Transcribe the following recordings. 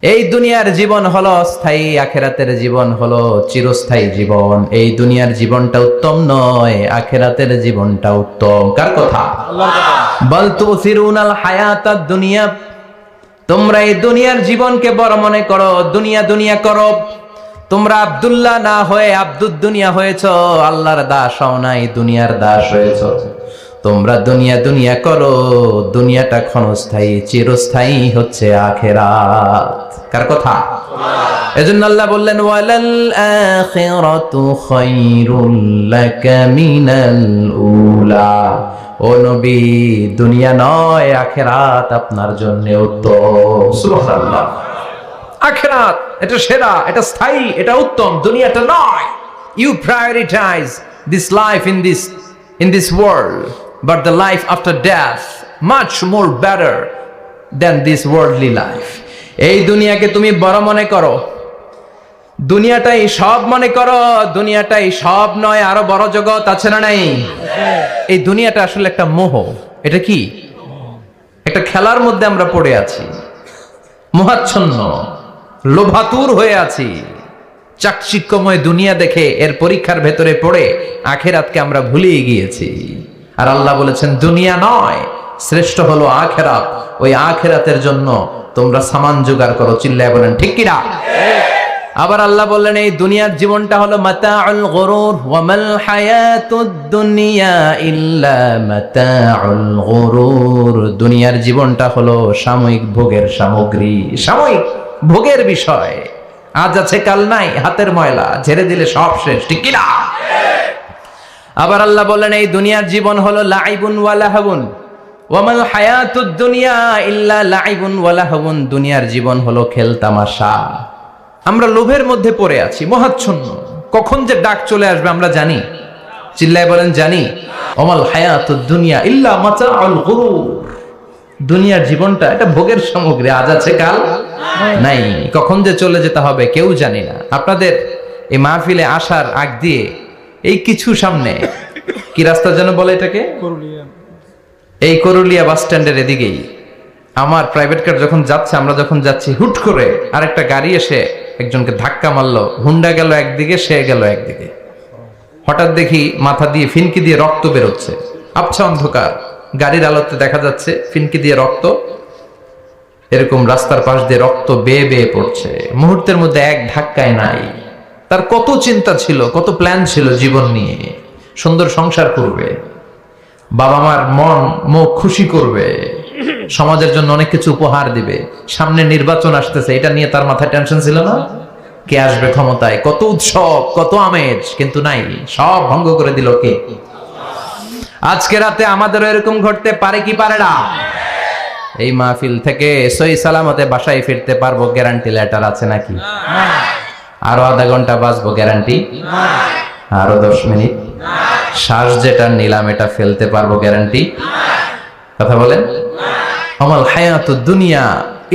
এই দুনিয়ার জীবন হলো স্থায়ী, আখেরাতের জীবন হলো চিরস্থায়ী জীবন। এই দুনিয়ার জীবনটা উত্তম নয়, আখেরাতের জীবনটা উত্তম। কার কথা? আল্লাহর কথা। বল তুসিরুনাল হায়াতাদ দুনিয়া, তোমরা এই দুনিয়ার জীবনকে বড় মনে করো, দুনিয়া দুনিয়া করো। তোমরা আব্দুল্লাহ না হয়ে আব্দুদ দুনিয়া হয়েছো, আল্লাহর দাস হও নাই, দুনিয়ার দাস হয়েছো। তোমরা দুনিয়া দুনিয়া করো, দুনিয়াটা ক্ষণস্থায়ী, চিরস্থায়ী হচ্ছে আখেরাত। কার কথা? এজন্য আল্লাহ বললেন ওয়ালাল আখিরাতু খায়রুল লাকা মিনাল উলা। ও নবী, দুনিয়া নয়, আখেরাত আপনার জন্য উত্তম। সুবহানাল্লাহ। আখেরাত এটা সেরা, এটা স্থায়ী, এটা উত্তম, দুনিয়াটা নয়। You prioritize this life in this world, but the life after death much more better than this worldly life. এই দুনিয়াকে তুমি বড় মনে করো, দুনিয়াটাই সব মনে করো। দুনিয়াটাই সব নয়, আরো বড় জগৎ আছে না নাই? এই দুনিয়াটা আসলে একটা মোহ। এটা কি? একটা খেলার মধ্যে আমরা পড়ে আছি, মোহাচ্ছন্ন, লোভাতুর হয়ে আছি। চাকচিক্যময় দুনিয়া দেখে এর পরীক্ষার ভেতরে পড়ে আখেরাতকে আমরা ভুলিয়ে গিয়েছি। আর আল্লাহ বলেছেন দুনিয়া নয়, শ্রেষ্ঠ হলো আখেরাত। ওই আখেরাতের জন্য তোমরা সামান জোগাড় করো। চিল্লায় বলেন ঠিক কিনা? আবার আল্লাহ বললেন এই দুনিয়ার জীবনটা হলো মাতাউল গুরুর, ওয়া মাল হায়াতুদ দুনিয়া ইল্লা মাতাউল গুরুর। দুনিয়ার জীবনটা হলো সাময়িক ভোগের সামগ্রী, সাময়িক ভোগের বিষয়। আজ আছে কাল নাই, হাতের ময়লা, ঝেড়ে দিলে সব শেষ। ঠিক কিনা? আবার আল্লাহ বললেন এই দুনিয়ার জীবন হলো লাইবুন ওয়া লাহবুন, ওয়া মাল হায়াতুদ দুনিয়া ইল্লা লাইবুন ওয়া লাহবুন। দুনিয়ার জীবন হলো খেল তামাশা। আমরা লোভের মধ্যে পড়ে আছি, মোহাচ্ছন্ন। কখন যে ডাক চলে আসবে আমরা জানি? চিল্লায় বলেন জানি। ওমাল হায়াতুদ দুনিয়া ইল্লা মাতাউল গুরুর। দুনিয়ার জীবনটা এটা ভোগের সামগ্রী, আজ আছে কাল নাই। কখন যে চলে যেতে হবে কেউ জানি না। আপনাদের এই মাহফিলে আসার আগ দিয়ে এই কিছু সামনে কি রাস্তা যেন বলে এটাকে, এই করুলিয়া বাস স্ট্যান্ডের এদিকেই আমার প্রাইভেট কার যখন যাচ্ছে, আমরা যখন যাচ্ছি, হুট করে আরেকটা গাড়ি এসে একজনকে ধাক্কা মারলো। হুন্ডা গেল একদিকে, সে গেল একদিকে। হঠাৎ দেখি মাথা দিয়ে ফিনকি দিয়ে রক্ত বেরোচ্ছে। আবছা অন্ধকার, গাড়ির আলোতে দেখা যাচ্ছে ফিনকি দিয়ে রক্ত, এরকম রাস্তার পাশ দিয়ে রক্ত বেয়ে বেয়ে পড়ছে। মুহূর্তের মধ্যে এক ধাক্কায় নাই। তার কত চিন্তা ছিল, কত প্ল্যান ছিল জীবন নিয়ে। সুন্দর সংসার করবে, বাবা মার মন মুখ খুশি করবে, সমাজের জন্য অনেক কিছু উপহার দিবে। সামনে নির্বাচন আসতেছে, এটা নিয়ে তার মাথায় টেনশন ছিল না? কে আসবে ক্ষমতায়, কত উৎসব, কত আমেজ, কিন্তু নাই, সব ভঙ্গ করে দিল কে? আজকে রাতে আমাদেরও এরকম ঘটতে পারে কি পারে না? এই মাহফিল থেকে সহি সালামতে বাসায় ফিরতে পারবো গ্যারান্টি লেটার আছে নাকি? আরো আধা ঘন্টা বাঁচবো গ্যারান্টি? আরো 10 মিনিট শ্বাস যেটা নিলাম এটা ফেলতে পারবো গ্যারান্টি? কথা বলেন। আমাল হায়াতুদ দুনিয়া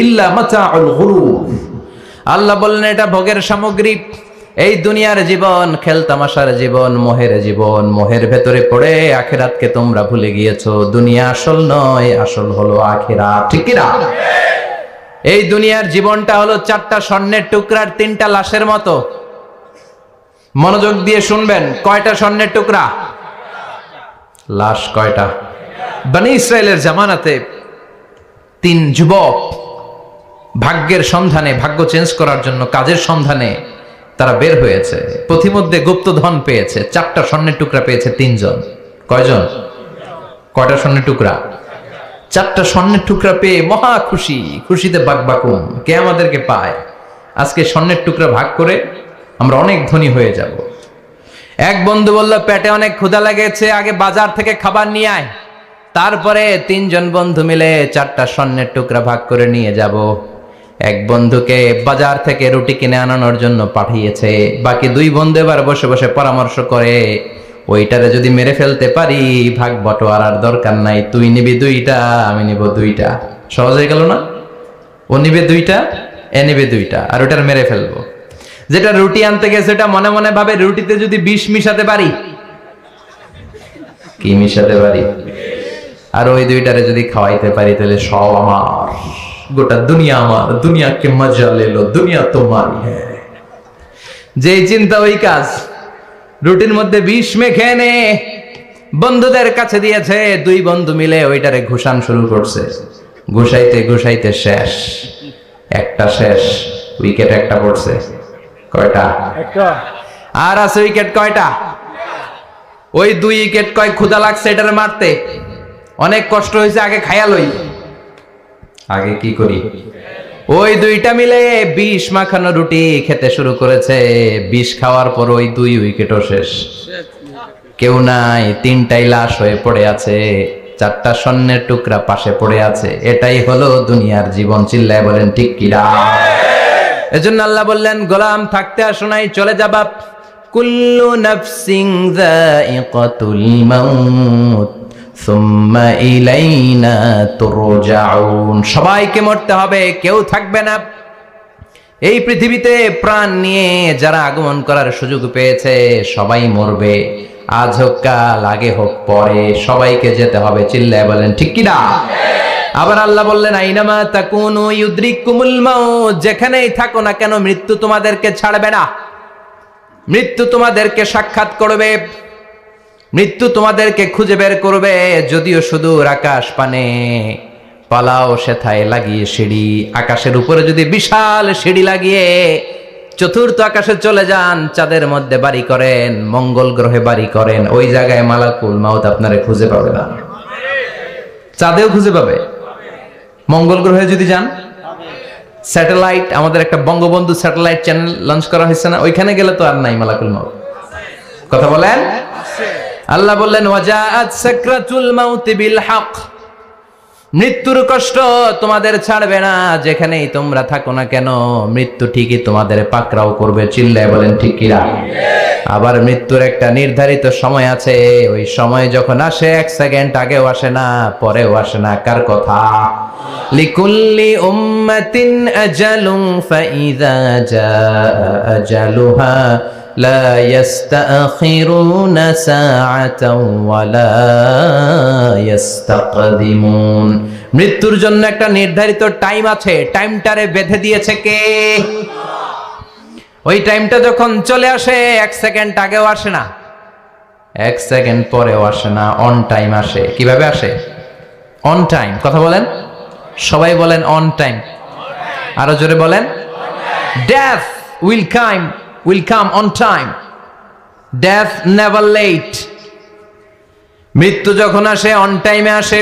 ইল্লা মাতাউল গুরুর। আল্লাহ বললেন এটা ভোগের সামগ্রী। এই দুনিয়ার জীবন খেলতামাশার জীবন, মোহের জীবন। মোহের ভেতরে পড়ে আখিরাতকে তোমরা ভুলে গিয়েছো। দুনিয়া আসল নয়, আসল হলো আখিরাত। ঠিক কি না? এই দুনিয়ার জীবনটা হলো 4টা স্বর্ণের টুকরার 3টা লাশের মতো। মনোযোগ দিয়ে শুনবেন, কয়টা স্বর্ণের টুকরা? লাশ কয়টা? বনি ইসরায়েলের জামানাতে 3 যুবক ভাগ্যের সন্ধানে, ভাগ্য চেঞ্জ করার জন্য কাজের সন্ধানে তারা বের হয়েছে। পথিমধ্যে গুপ্তধন পেয়েছে, 4টা স্বর্ণের টুকরা পেয়েছে 3 জন। কয়জন? কয়টা স্বর্ণের টুকরা? 4টা স্বর্ণের টুকরা পেয়ে মহা খুশি, খুশিতে বাকবাকুম। কে আমাদেরকে পায়? আজকে স্বর্ণের টুকরা ভাগ করে আমরা অনেক ধনী হয়ে যাব। এক বন্ধু বলল পেটে অনেক ক্ষুধা লেগেছে, আগে বাজার থেকে খাবার নিয়ে আয়, তারপরে 3 জন বন্ধু মিলে 4টা স্বর্ণের টুকরা ভাগ করে নিয়ে যাব। এক বন্ধুকে বাজার থেকে রুটি কিনে আনানোর জন্য পাঠিয়েছে। বাকি 2 বন্ধু এবার বসে বসে পরামর্শ করে, ওইটারে যদি মেরে ফেলতে পারি ভাগ বটোয়ারার দরকার নাই, তুই নিবি 2টা, আমি নিব 2টা। সহজ হয়ে গেল না? ও নিবে 2টা, এ নিবে 2টা, আর ওটার মেরে ফেলবো। যেটা রুটি আনতে গেছে এটা মনে মনে ভাবে রুটিতে যদি বিষ মিশাতে পারি। কি মিশাতে পারি? আর ওই 2টারে যদি খাওয়াইতে পারি তাহলে সব আমার। গোটা দুনিয়া আমার, দুনিয়াকে মজা লেলো, দুনিয়া তোমারই হ্যাঁ। যেই চিন্তা ওই কাজ। রুটির মধ্যে বিষ মেখে এনে বন্ধুদের কাছে দিয়েছে, দুই বন্ধু মিলে ওইটারে ঘুষান শুরু করছে। ঘুষাইতে ঘুষাইতে শেষ, একটা শেষ, উইকেট একটা পড়ছে। কয়টা? আর আছে উইকেট কয়টা? ওই 2 উইকেট। কয় ক্ষুধা লাগছে এটারে মারতে, অনেক কষ্ট হয়েছে, আগে খায়া লই, আগে কি করি। ওই দুইটা মিলে বিষ মাখানো রুটি খেতে শুরু করেছে। বিষ খাওয়ার পর ওই 2 উইকেটও শেষ, কেউ নাই, 3টাই লাশ হয়ে পড়ে আছে, 4টা স্বর্ণের টুকরা পাশে পড়ে আছে। এটাই হলো দুনিয়ার জীবন। চিল্লায় বলেন ঠিক কিনা? এজন্য আল্লাহ বললেন, গোলাম থাকতে আসো নাই, চলে যাবা। কুল্লু নাফসিন যায়িকাতুল মাউত সুম্মা ইলাইনা তুরজাউন। সবাইকে মরতে হবে, কেউ থাকবে না। এই পৃথিবীতে প্রাণ নিয়ে যারা আগমন করার সুযোগ পেয়েছে সবাই মরবে, আজ হোক কাল, আগে হোক পরে, সবাইকে যেতে হবে। চিল্লায় বলেন ঠিক কিনা? আবার আল্লাহ বললেন, আইনামা তাকুনু ইউদরিকুমুল মাউত। যেখানেই থাকো না কেন মৃত্যু তোমাদেরকে ছাড়বে না, মৃত্যু তোমাদেরকে সাক্ষাৎ করবে, মৃত্যু তোমাদেরকে খুঁজে বের করবে। যদিও সুদূর আকাশ পানে, পালাও সেথায় লাগিয়ে সিঁড়ি। আকাশের উপরে যদি বিশাল সিঁড়ি লাগিয়ে 4র্থ আকাশে চলে যান, চাঁদের মধ্যে বাড়ি করেন, মঙ্গল গ্রহে বাড়ি করেন, ওই জায়গায় মালাকুল মাউত আপনারে খুঁজে পাবে না। চাঁদেও খুঁজে পাবে, মঙ্গল গ্রহে যদি যান, স্যাটেলাইট, আমাদের একটা বঙ্গবন্ধু স্যাটেলাইট চ্যানেল লঞ্চ করা হয়েছে না, ওইখানে গেলে তো আর নাই মালাকুল মাউত। কথা বলেন। আল্লাহ বললেন, ওয়াজাআত সাকরাতুল মাউত বিল হক। মৃত্যুর কষ্ট তোমাদের ছাড়বে না, যেখানেই তোমরা থাকো না কেন মৃত্যু ঠিকই তোমাদের পাকড়াও করবে। চিল্লায় বলেন ঠিক কিনা? আবার মৃত্যুর একটা নির্ধারিত সময় আছে, ওই সময় যখন আসে 1 সেকেন্ড আগেও আসে না, পরেও আসে না। কার কথা? লিকুল্লি উম্মাতিন আজালুন ফাইযা জাআ আজালুহা লা ইস্তাখিরুনা সাআতাও ওয়ালা ইস্তাকদিমুন। মৃত্যুর জন্য একটা নির্ধারিত টাইম আছে, টাইমটারে বেঁধে দিয়েছে কে? ওই টাইমটা যখন চলে আসে 1 সেকেন্ড আগেও আসে না, 1 সেকেন্ড পরেও আসে না, অন টাইম আসে। কিভাবে আসে? On time. কথা বলেন, সবাই বলেন অন টাইম। আরো জোরে বলেন, death will come on time. Death never late. মৃত্যু যখন আসে অন টাইমে আসে,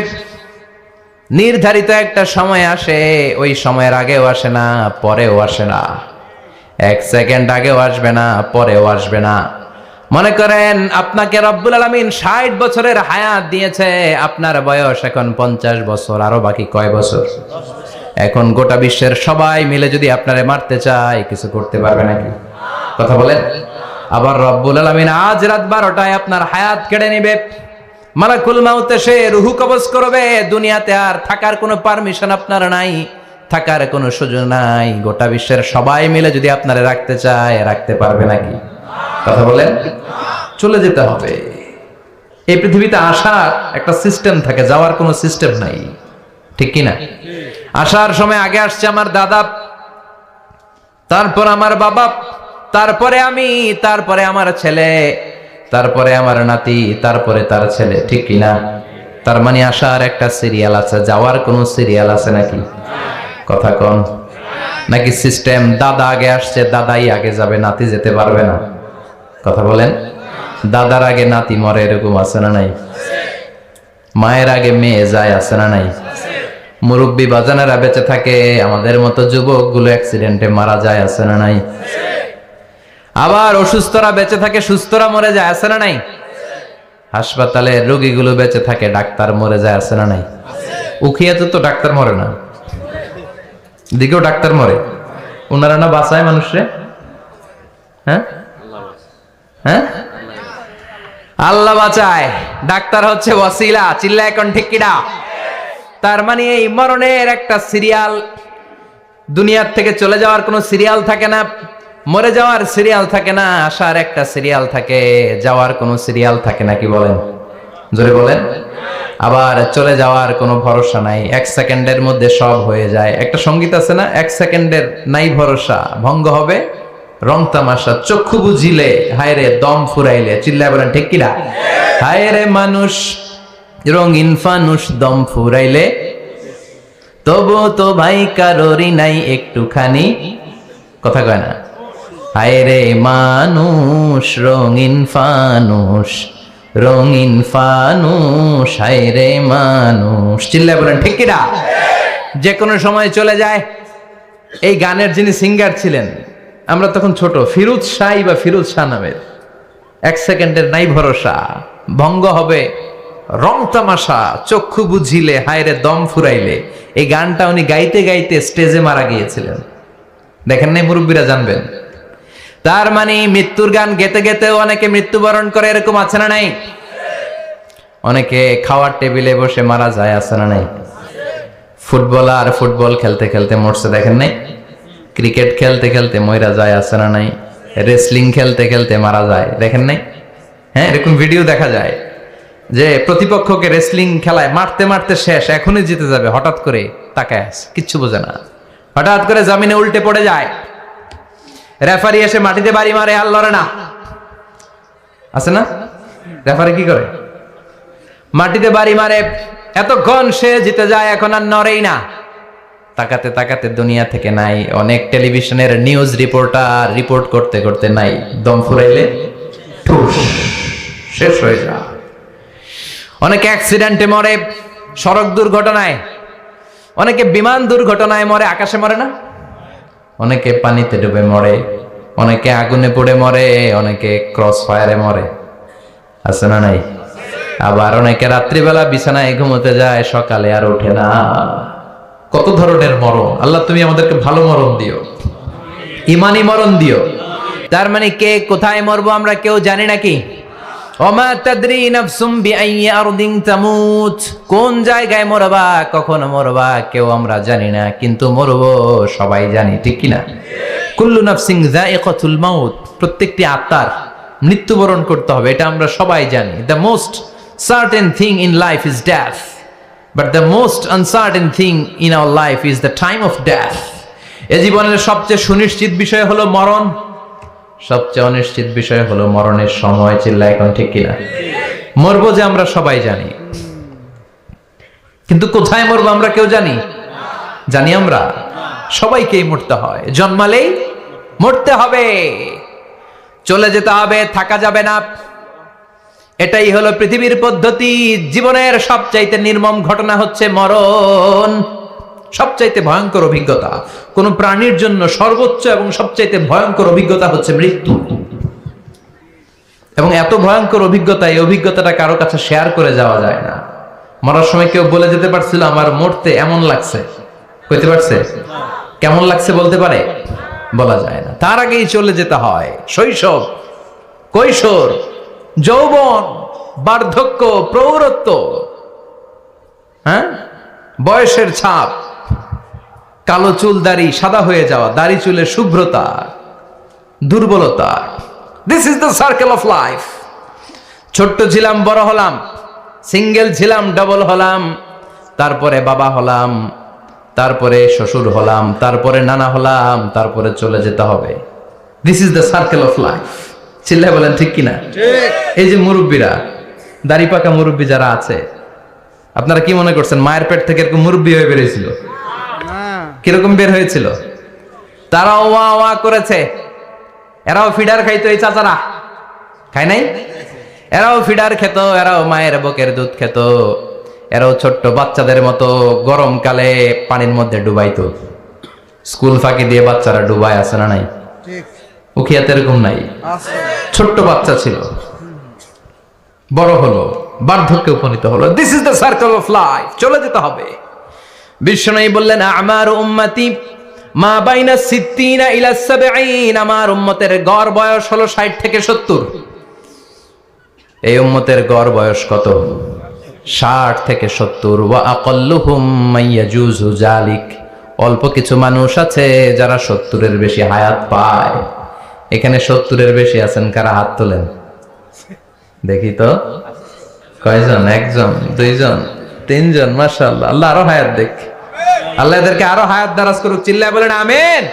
নির্ধারিত একটা সময় আসে, ওই সময়ের আগেও আসে না, পরেও আসে না। 1 সেকেন্ড আগেও আসবে না, পরেও আসবে না। মনে করেন আপনাকে রব্বুল আলামিন 60 বছরের হায়াত দিয়েছে, আপনার বয়স এখন 50 বছর, আরো বাকি কয় বছর? এখন গোটা বিশ্বের সবাই মিলে যদি আপনারে মারতে চায়, কিছু করতে পারবে নাকি? কথা বলেন। আবার রব্বুল আলামিন আজ রাত 12টায় আপনার হায়াত কেড়ে নেবে, মালাকুল মাউত এসে রূহ কবজ করবে। দুনিয়াতে আর থাকার কোনো পারমিশন আপনার নাই, থাকার কোনো সুযোগ নাই। গোটা বিশ্বের সবাই মিলে যদি আপনারে রাখতে চায়, রাখতে পারবে নাকি? কথা বলেন। চলে যেতে হবে। এই পৃথিবীতে আসার একটা সিস্টেম থাকে, যাওয়ার কোনো সিস্টেম নাই, ঠিক কিনা? আসার সময় আগে আসছে আমার দাদা, তারপর আমার বাবা, তারপরে আমি, তারপরে আমার ছেলে, তারপরে আমার নাতি, তারপরে তার ছেলে, ঠিক কিনা? তার মানে আসার একটা সিরিয়াল আছে, যাওয়ার কোনো সিরিয়াল আছে নাকি? কথা কন। নাকি সিস্টেম দাদা আগে আসছে, দাদাই আগে যাবে, নাতি যেতে পারবে না? কথা বলেন। দাদার আগে নাতি মরে, এরকম আছে না নাই? মায়ের আগে মেয়ে যায়, আছে না নাই? মুরব্বী বাজানেরা বেঁচে থাকে, আমাদের মতো যুবক গুলো অ্যাক্সিডেন্টে মারা যায়, আছে না নাই? আবার অসুস্থরা বেঁচে থাকে, সুস্থরা মরে যায়, আছে না নাই? হাসপাতালে রোগীগুলো বেঁচে থাকে, ডাক্তার মরে যায়, আছে না নাই? উখিয়াতে তো ডাক্তার মরে না, দিকেও ডাক্তার মরে। ওনারা না বাঁচায় মানুষরে? হ্যাঁ হ্যাঁ, আল্লাহ বাঁচায়, ডাক্তার হচ্ছে ওয়াসিলা। চিল্লা এখন ঠিক কিনা? তার মানে এই মরণের একটা সিরিয়াল, দুনিয়ার থেকে চলে যাওয়ার কোনো সিরিয়াল থাকে না, মরে যাওয়ার সিরিয়াল থাকে না, আসার একটা সিরিয়াল থাকে, যাওয়ার কোনো সিরিয়াল থাকে না। কি বলেন? জোরে বলেন। আবার চলে যাওয়ার কোনো ভরসা নাই, 1 সেকেন্ডের মধ্যে সব হয়ে যায়। একটা সঙ্গীত আছে না, 1 সেকেন্ডের নাই ভরসা, ভঙ্গ হবে রং তামাশা, চক্ষু বুঝিলে হায় রে দম ফুরাইলে। চিল্লায় বলেন ঠিক কিনা? হায় রে মানুষ রঙিন ফানুষ, দম ফুরাইলে তবু তো ভাই কারোরই নাই একটুখানি, কথা কয় না? হায় রে মানুষ রঙিন ফানুষ, রঙিন ফানুষ, হায় রে মানুষ। চিল্লায় বলেন ঠিক কিনা? যে কোনো সময় চলে যায়। এই গানের যিনি সিঙ্গার ছিলেন, আমরা তখন ছোট, ফিরোজ শাহ বা ফিরোজ শাহ নামের, 1 সেকেন্ডের নাই ভরসা, ভঙ্গ হবে রং তামাশা, চক্ষু বুঝিলে হায় রে দম ফুরাইলে। এই গানটা উনি গাইতে গাইতে স্টেজে মারা গিয়েছিলেন। দেখেন নাই? মুরব্বীরা জানবেন। তার মানে মৃত্যুর গান গেতে গেতেও অনেকে মৃত্যুবরণ করে, এরকম আছে না নাই? অনেকে খাওয়ার টেবিলে বসে মারা যায়, আছে না নাই? ফুটবলার ফুটবল খেলতে খেলতে মরছে, দেখেন নাই? ক্রিকেট খেলতে খেলতে মইরা যায়, আছে না নাই? রেসলিং খেলতে খেলতে মারা যায়, দেখেন নাই? হ্যাঁ, এরকম ভিডিও দেখা যায় যে প্রতিপক্ষকে রেসলিং খেলায় মারতে মারতে শেষ, এখনই জিতে যাবে, হঠাৎ করে তাকায় আছে, কিচ্ছু বোঝে না, হঠাৎ করে জমিনে উল্টে পড়ে যায়, রেফারি এসে মাটিতে বাড়ি মারে, আর লড়ে না, আছে না? রেফারি কি করে? মাটিতে বাড়ি মারে, এতক্ষণ সে জিতে যায়, এখন আর নড়েই না। তাকাতে তাকাতে দুনিয়া থেকে নাই। অনেক টেলিভিশনের নিউজ রিপোর্টার রিপোর্ট করতে করতে নাই, দম ফুরাইলে ঠুস শেষ হয়ে যায়। অনেকে অ্যাক্সিডেন্টে মরে, সড়ক দুর্ঘটনায়, অনেকে বিমান দুর্ঘটনায় মরে, আকাশে মরে না? অনেকে পানিতে ডুবে মরে, অনেকে আগুনে পড়ে মরে, অনেকে ক্রস ফায়ারে মরে, আছে না নাই? আবার অনেকে রাত্রিবেলা বিছানায় ঘুমোতে যায়, সকালে আর ওঠে না। কত ধরনের মরণ! আল্লাহ তুমি আমাদেরকে ভালো মরণ দিও, ইমানি মরণ দিও। তার মানে কে কোথায় মরবো আমরা কেউ জানি নাকি? ওমা তাদরি নাফসুম বিআইয়ি আরদিন তামুত, কোন জায়গায় মরবা, কখন মরবা কেউ আমরা জানি না, কিন্তু মরবো সবাই জানি, ঠিক কি না? কুল্লু নাফসিন যায়িকাতুল মাউত, প্রত্যেকটি আত্মার মৃত্যুবরণ করতে হবে, এটা আমরা সবাই জানি। The most certain thing in life is death, but the most uncertain thing in our life is the time of death. এ জীবনের সবচেয়ে সুনিশ্চিত বিষয় হলো মরণ, সবচেয়ে অনিশ্চিত বিষয় হলো মরণের সময়। চিল্লা এখন ঠিক কিনা? মরবো যে আমরা সবাই জানি, কিন্তু কোথায় মরবো আমরা কেউ জানি? জানি আমরা? সবাইকেই মরতে হয়, জন্মালেই মরতে হবে, চলে যেতে হবে, থাকা যাবে না। এটাই হলো পৃথিবীর পদ্ধতি। জীবনের সবচাইতে নির্মম ঘটনা হচ্ছে মরণ, সবচাইতে ভয়ঙ্কর অভিজ্ঞতা। কোন প্রাণীর জন্য সর্বোচ্চ এবং সবচাইতে ভয়ঙ্কর অভিজ্ঞতা হচ্ছে মৃত্যু। এবং এত ভয়ঙ্কর অভিজ্ঞতা, এই অভিজ্ঞতাটা কারো কাছে শেয়ার করে যাওয়া যায় না। মরার সময় কেউ বলে যেতে পারছিল আমার মরতে এমন লাগছে, কইতে পারছে? কেমন লাগছে বলতে পারে? বলা যায় না। তার আগেই চলে যেতে হয়। শৈশব, কৈশোর, যৌবন, বার্ধক্য, প্রৌঢ়ত্ব, হ্যাঁ, বয়সের ছাপ, কালো চুল দাড়ি সাদা হয়ে যাওয়া, দাড়ি চুলের শুভ্রতা, দুর্বলতা। This is the circle of life. ছোট্ট ছিলাম, বড় হলাম, সিঙ্গেল ছিলাম, ডবল হলাম, তারপরে বাবা হলাম, তারপরে শ্বশুর হলাম, তারপরে নানা হলাম, তারপরে চলে যেতে হবে। This is the circle of life. চিল্লায় বলেন ঠিক কিনা? এই যে মুরব্বীরা, দাড়ি পাকা মুরব্বী যারা আছে, আপনারা কি মনে করছেন মায়ের পেট থেকে এরকম মুরব্বী হয়ে বেরিয়েছিল? কিরকম বের হয়েছিল? তারাও ওয়া ওয়া করেছে, এরাও ফিডার খাইতো, এই চাচারা খায় নাই? এরাও ফিডার খেত, এরাও মায়ের বুকের দুধ খেত, এরাও ছোট্ট বাচ্চাদের মতো গরমকালে পানির মধ্যে ডুবাইতো। স্কুল ফাঁকি দিয়ে বাচ্চারা ডুবায়, আছে না নাই? উখিয়াতে এরকম নাই? ছোট্ট বাচ্চা ছিল, বড় হলো, বার্ধক্যে উপনীত হলো। This is the circle of life. চলে যেতে হবে। বিশ্বনবী বললেন আমার উম্মতি মা বাইনা 60 ইলা 70, আমার উম্মতের গড় বয়স হলো 60 থেকে 70। এই উম্মতের গড় বয়স কত? 60 থেকে 70। ওয়া আকাল্লুহুম মাইয়াজুজু জালিক, অল্প কিছু মানুষ আছে যারা 70-এর বেশি হায়াত পায়। এখানে 70-এর বেশি আছেন কারা? হাত তোলেন দেখি তো। কয়জন? একজন, দুইজন, তিনজন, মাশাআল্লাহ। আল্লাহ আরো হায়াত দেখ, আল্লাহ এদেরকে আরো হায়াত দারাজ করুক। চিল্লায় বলেন আমিন।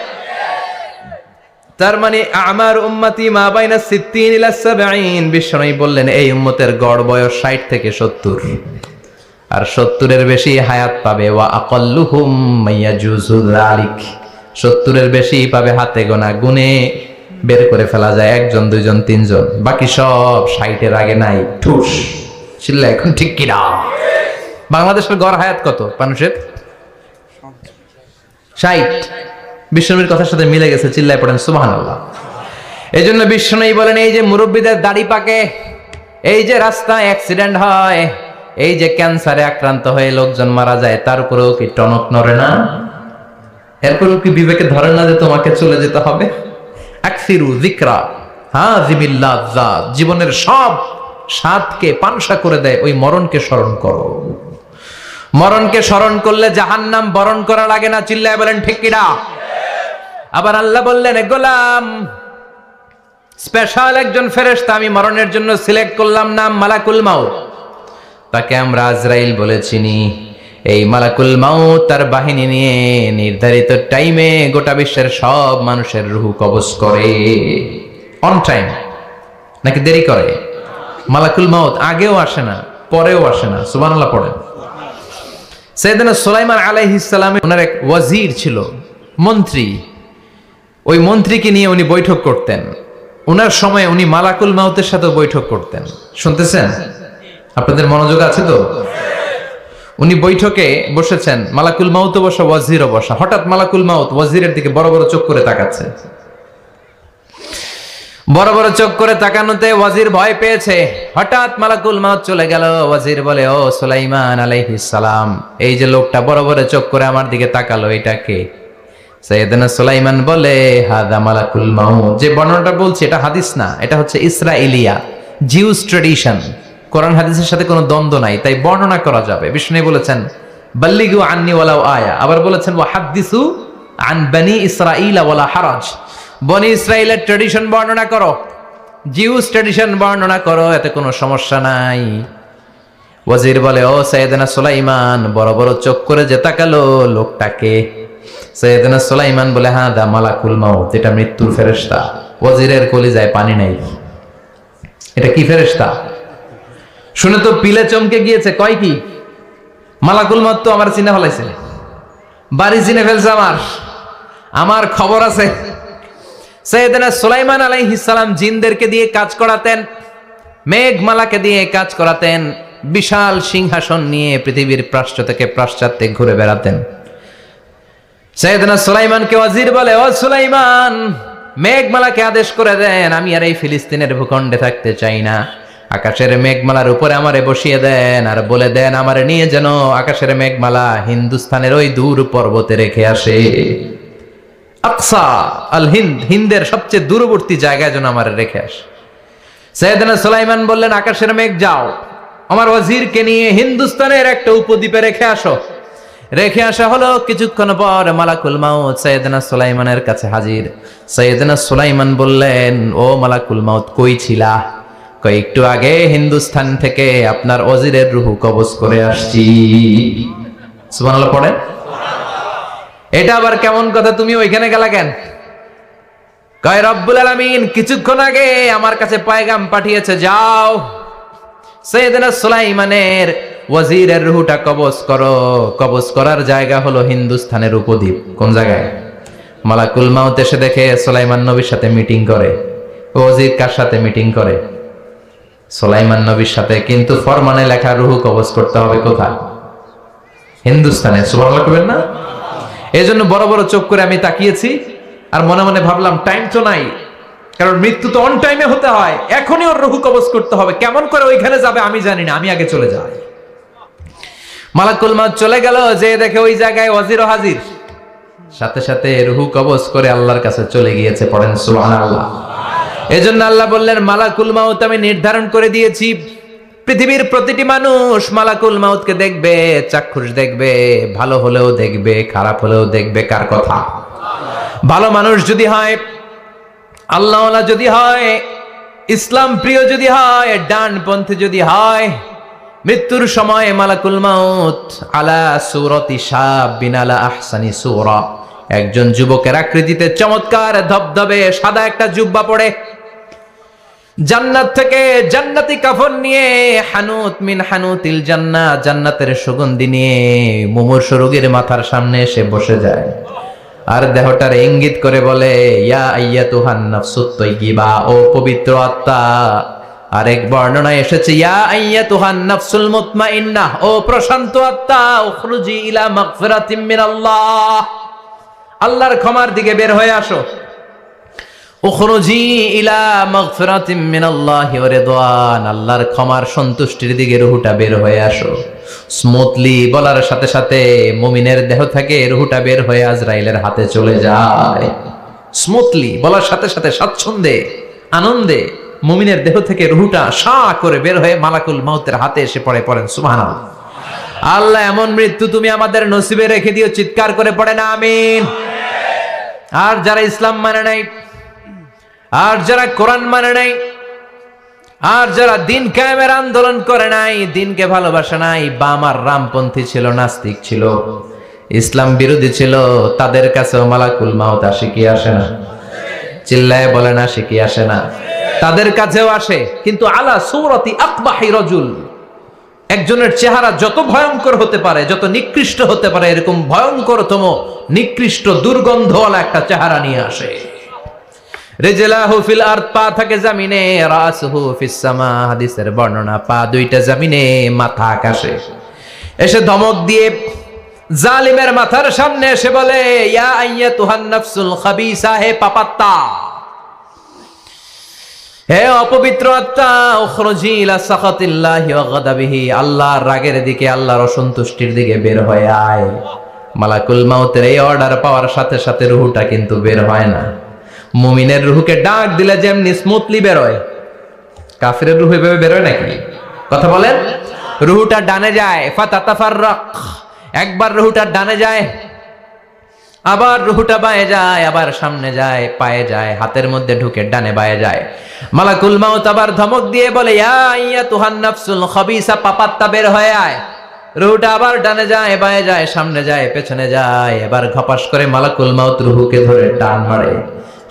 তার মানে আমার উম্মতি মা বাইনা 60 ইলা 70। বিশ্বনবী বললেন এই উম্মতের গড় বয়স 60 থেকে 70, আর 70-এর বেশি হায়াত পাবে। ওয়া আকাল্লুহুম মাইয়াজুজু যালিক, 70-এর বেশি পাবে হাতে গোনা, গুনে বের করে ফেলা যায় একজন, দুইজন, তিনজন, বাকি সব 60-এর আগে নাই। ঠুস চিল্লা এখন ঠিক কিনা? বাংলাদেশের গড় হায়াত কত মানুষের? 60। বিশ্বনবীর কথার সাথে মিলে গেছে, চিল্লায় পড়েন সুবহানাল্লাহ। এই জন্য বিশ্বনবী বলেন এই যে মুরব্বীদের দাড়ি পাকে, এই যে রাস্তায় অ্যাক্সিডেন্ট হয়, এই যে ক্যান্সারে আক্রান্ত হয়ে লোকজন মারা যায়, তার উপরেও কি টনক নড়ে না? এরপরেও কি বিবেকে ধরে না যে তোমাকে চলে যেতে হবে? আকসিরু যিকরা হাযিমিল লাযযাত, জীবনের সব স্বাদকে পানসা করে দেয় ওই মরণকে স্মরণ করো। মরণকে স্মরণ করলে জাহান্নাম বরণ করা লাগে না। চিল্লায় বলেন ঠিক কিনা? আবার আল্লাহ বললেন গোলাম, স্পেশাল একজন ফেরেশতা আমি মরণের জন্য সিলেক্ট করলাম, নাম মালাকুল মাউত। তাকে আমরা আজরাইল বলে চিনি। এই মালাকুল মাউত তার বাহিনী নিয়ে নির্ধারিত টাইমে গোটা বিশ্বের সব মানুষের রূহ কবজ করে। অন টাইম নাকি দেরি করে? মালাকুল মাউত আগেও আসে না, পরেও আসে না। সুবহানাল্লাহ পড়েন। সাইয়েদনা সুলাইমান আলাইহিস সালামের ওনার এক ওয়াজির ছিল, মন্ত্রী। ওই মন্ত্রীকে নিয়ে উনি বৈঠক করতেন। ওনার সময় উনি মালাকুল মাউতের সাথে বৈঠক করতেন। শুনতেছেন? আপনাদের মনোযোগ আছে তো? উনি বৈঠকে বসেছেন, মালাকুল মাউতও বসা, ওয়াজিরও বসা। হঠাৎ মালাকুল মাউত ওয়াজিরের দিকে বড় বড় চোখ করে তাকাচ্ছে। বড় বড় চোখ করে তাকানোতে ওয়াজির ভয় পেয়েছে। হঠাৎ মালাকুল মাউত চলে গেল। ওয়াজির বলে, ও সুলাইমান আলাইহিস সালাম, এই যে লোকটা বড় বড় চোখ করে আমার দিকে তাকালো, এটা কে? সাইয়েদনা সুলাইমান বলে, হাদা মালাকুল মাউত। যে বর্ণনাটা বলছি এটা হাদিস না, এটা হচ্ছে ইসরাইলিয়া, জিউস ট্র্যাডিশন। কোরআন হাদিসের সাথে কোনো দ্বন্দ্ব নাই, তাই বর্ণনা করা যাবে। বিষ্ণু বলেছেন বাল্লিগু আন্নি ওয়ালাউ আয়া, আবার বলেছেন ওয়া হাদিসু আন বনি ইসরাঈল ওয়ালা হারাজ। বনি ইসরাইলের ট্র্যাডিশন বর্ণনা করো, জিউস ট্র্যাডিশন বর্ণনা করো, এতে কোনো সমস্যা নাই। ওয়াজির বলে, ও সাইয়েদনা সুলাইমান, বড় বড় চোখ করে যে তাকালো লোকটাকে? সাইয়েদনা সুলাইমান বলে, হ্যাঁ দা মালাকুল মাউত, এটা মৃত্যুর ফেরেশতা। ওয়াজিরের কলিজায় পানি নাই। এটা কি ফেরেশতা? শুনে তো পিলে চমকে গিয়েছে। কয় কি? মালাকুল মাউত তো আমার চিনে ফেলাইছে, বাড়ি চিনে ফেলছে, আমার খবর আছে। সাইয়েদনা সুলাইমান আলাইহিস সালাম জিনদেরকে দিয়ে কাজ করাতেন, মেঘমালাকে দিয়ে কাজ করাতেন, বিশাল সিংহাসন নিয়ে পৃথিবীর প্রাচ্য থেকে পাশ্চাত্যে ঘুরে বেড়াতেন। সাইয়েদনা সুলাইমানকে ওয়াজির বলে, ও সুলাইমান, মেঘমালাকে আদেশ করে দেন, আমি আর এই ফিলিস্তিনের ভূখণ্ডে থাকতে চাই না। আকাশের মেঘমালার উপরে আমারে বসিয়ে দেন, আর বলে দেন আমারে নিয়ে যেন আকাশের মেঘমালা হিন্দুস্তানের ওই দূর পর্বতে রেখে আসে। আকসা আল হিন্দ, হিন্দের সবচেয়ে দূরবর্তী জায়গায় যেন আমারে রেখে আসে। সাইয়েদনা সুলাইমান বললেন, আকাশের মেঘ যাও, আমার ওয়াজিরকে নিয়ে হিন্দুস্তানের একটা উপদ্বীপে রেখে আসো। রেখে আসা হলো। কিছুক্ষণ পর মালাকুল মাউত সাইয়েদনা সুলাইমানের কাছে হাজির। সাইয়েদনা সুলাইমান বললেন, ও মালাকুল মাউত, কই ছিলা? কই, একটু আগে হিন্দুস্তান থেকে আপনার ওয়াজিরের রূহ কবজ করে আসছি। সুবহানাল্লাহ পড়েন। এটা আবার কেমন কথা, তুমি ওইখানে গেলা কেন? কয়, রব্বুল আলামিন কিছুক্ষণ আগে আমার কাছে পয়গাম পাঠিয়েছে, যাও সাইয়েদনা সুলাইমানের ওয়াজিরের রূহটা কবজ করো। কবজ করার জায়গা হলো হিন্দুস্তানের উপদ্বীপ। কোন জায়গায়? মালাকুল মাউত এসে দেখে সুলাইমান নবীর সাথে মিটিং করে। ওয়াজির কার সাথে মিটিং করে? সুলাইমান নবীর সাথে। কিন্তু ফরমানে লেখা রূহ কবজ করতে হবে কোথায়? হিন্দুস্তানে। সুবহানাল্লাহ কইবেন না? এজন্য বড় বড় চোখ করে আমি তাকিয়েছি, আর মনে মনে ভাবলাম টাইম তো নাই, কারণ মৃত্যু তো অন টাইমে হতে হয়, এখনই ওর রূহ কবজ করতে হবে। কেমন করে ওইখানে যাবে আমি জানি না, আমি আগে চলে যাই। মালাকুল মাউত চলে গেল, যে দেখে ওই জায়গায় ওয়াজিরও হাজির। সাথে সাথে রূহ কবজ করে আল্লাহর কাছে চলে গিয়েছে। পড়েন সুবহানাল্লাহ। এজন্য আল্লাহ বললেন, মালাকুল মাউত আমি নির্ধারণ করে দিয়েছি, পৃথিবীর প্রতিটি মানুষ মালাকুল মাউতকে দেখবে, চাক্ষুষ দেখবে, ভালো হলেও দেখবে, খারাপ হলেও দেখবে। কার কথা? ভালো মানুষ যদি হয়, আল্লাহওয়ালা যদি হয়, ইসলাম প্রিয় যদি হয়, ডানপন্থী যদি হয়, মৃত্যুর সময় মালাকুল মাউত আলা সূরাতি শাবিন আলা আহসানি সূরা, একজন যুবকের আকৃতিতে চমৎকার ধবধবে সাদা একটা জুব্বা পরে, জান্নাত থেকে জান্নাতি কাফন নিয়ে, হানুত মিন হানুতিল জান্নাহ, জান্নাতের সুগন্ধি নিয়ে মুমূর্ষু রোগীর মাথার সামনে এসে বসে যায় আর দেহটার ইঙ্গিত করে বলে, ইয়া আইয়াতুহান নাফসুত তাইয়্যিবা, ও পবিত্র আত্মা। আরেক বর্ণনায় এসেছে ইয়া আইয়াতুহান নাফসুল মুতমাইন্নাহ, ও প্রশান্ত আত্মা, উখরুজি ইলা মাগফিরাতিম মিনাল্লাহ, আল্লাহর ক্ষমার দিকে বের হয়ে আসো। উখরুজি ইলা মাগফিরাতিম মিনাল্লাহি ওয়া রিদওয়ান, আল্লাহর ক্ষমার সন্তুষ্টির দিকে রূহটা বের হয়ে আসো। স্মুথলি বলার সাথে সাথে মুমিনের দেহ থেকে রূহটা বের হয়ে আজরাইলের হাতে চলে যায়। স্মুথলি বলার সাথে সাথে স্বাচ্ছন্দ্যে আনন্দে মুমিনের দেহ থেকে রূহটা সা করে বের হয়ে মালাকুল মাউতের হাতে এসে পড়েন সুবহানাল্লাহ। আল্লাহ এমন মৃত্যু তুমি আমাদের নসিবে রেখে দিও, চিৎকার করে পড়েন আমিন। আর যারা ইসলাম মানে নাই, আর যারা কোরআন মানে নাই, আর যারা দিন কায়েমের আন্দোলন করে নাই, দিনকে ভালোবাসে নাই, বাম আর রামপন্থী ছিল, নাস্তিক ছিল, ইসলাম বিরোধী ছিল, তাদের কাছেও মালাকুল মাউত আসে কি আসে না? চিল্লায় বলে না, আসে কি আসে না? তাদের কাছেও আসে, কিন্তু আলা সূরাতি আকবাহি রাজুল, একজনের চেহারা যত ভয়ঙ্কর হতে পারে, যত নিকৃষ্ট হতে পারে, এরকম ভয়ঙ্করতম নিকৃষ্ট দুর্গন্ধওয়ালা একটা চেহারা নিয়ে আসে। রিজলাহু ফিল আরদ, পা থাকে জমিনে, রাসুহু ফিস সামা, হাদিসের বর্ণনা, পা দুইটা জমিনে, মাথা আকাশে। এসে ধমক দিয়ে জালিমের মাথার সামনে এসে বলে, ইয়া আইয়াতুহান নাফসুল খাবিসা, হে পাপাত্তা, হে অপবিত্র আত্মা, উখরুজি ইলা সাখাতিল্লাহি ওয়া গাদাবিহি, আল্লাহর রাগের দিকে, আল্লাহর অসন্তুষ্টির দিকে বের হয়ে আয়। মালাকুল মাউতের এই অর্ডার পাওয়ার সাথে সাথে রূহটা কিন্তু বের হয় না। মুমিনের রূহকে ডাক দিলে যেমনি স্মুথলি বের হয়, কাফিরের রূহ এভাবে বের হয় নাকি? কথা বলেন। রূহটা ডানে যায়, ফাতাতাফাররাক, একবার রূহটা ডানে যায়, আবার রূহটা বায়ে যায়, আবার সামনে যায়, পায়ে যায়, হাতের মধ্যে ঢুকে ডানে বায়ে যায়। মালাকুল মাউত আবার ধমক দিয়ে বলে, ইয়া আইয়াতুহান নাফসুল খাবিসা, পাপাত্তা, বের হয়ে আয়। রূহটা আবার ডানে যায়, বায়ে যায়, সামনে যায়, পেছনে যায়। এবার ঘপাস করে মালাকুল মাউত রূহকে ধরে টান মারে,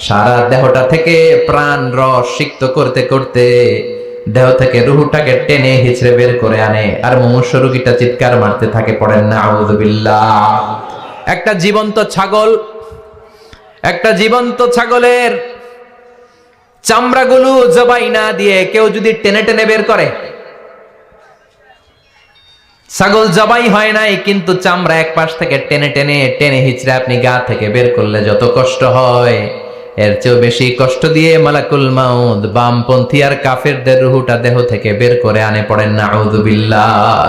সারা দেহটা থেকে প্রাণ রস সিক্ত করতে করতে দেহ থেকে রূহটাকে টেনে হিচড়ে বের করে আনে। আর মুমূর্ষু রোগীটা চিৎকার মারতে থাকে, পড়েন না আউযু বিল্লাহ। একটা জীবন্ত ছাগলের চামড়াগুলো জবাই না দিয়ে কেউ যদি টেনে টেনে বের করে, ছাগল জবাই হয় নাই কিন্তু চামড়া এক পাশ থেকে টেনে টেনে টেনে হিচড়ে আপনি গা থেকে বের করলে যত কষ্ট হয়, এর চেয়েও বেশি কষ্ট দিয়ে মালাকুল মাউত বামপন্থী আর কাফেরদের রূহটা দেহ থেকে বের করে আনে, পড়েন না আউযু বিল্লাহ।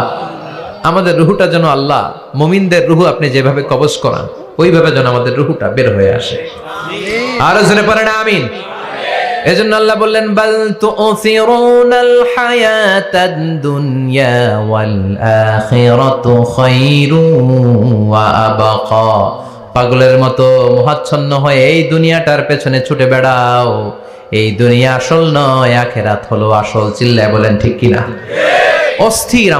আমাদের রূহটা যেন আল্লাহ, মুমিনদের রূহ আপনি যেভাবে কবজ করান, ওইভাবে যেন আমাদের রূহটা বের হয়ে আসে। আর জোরে পড়েন আমিন। এজন্য আল্লাহ বললেন, বাল তুসিরুনাল হায়াতাদ দুনিয়া ওয়াল আখিরাতু খায়রুন ওয়া আবকা, পাগলের মতো মোহাচ্ছন্ন হয়ে এই দুনিয়াটার পেছনে ছুটে বেড়াও, এই দুনিয়া আসল নয়, আখিরাত হলো আসল। চিল্লায় বলেন ঠিক কিনা? অস্থির,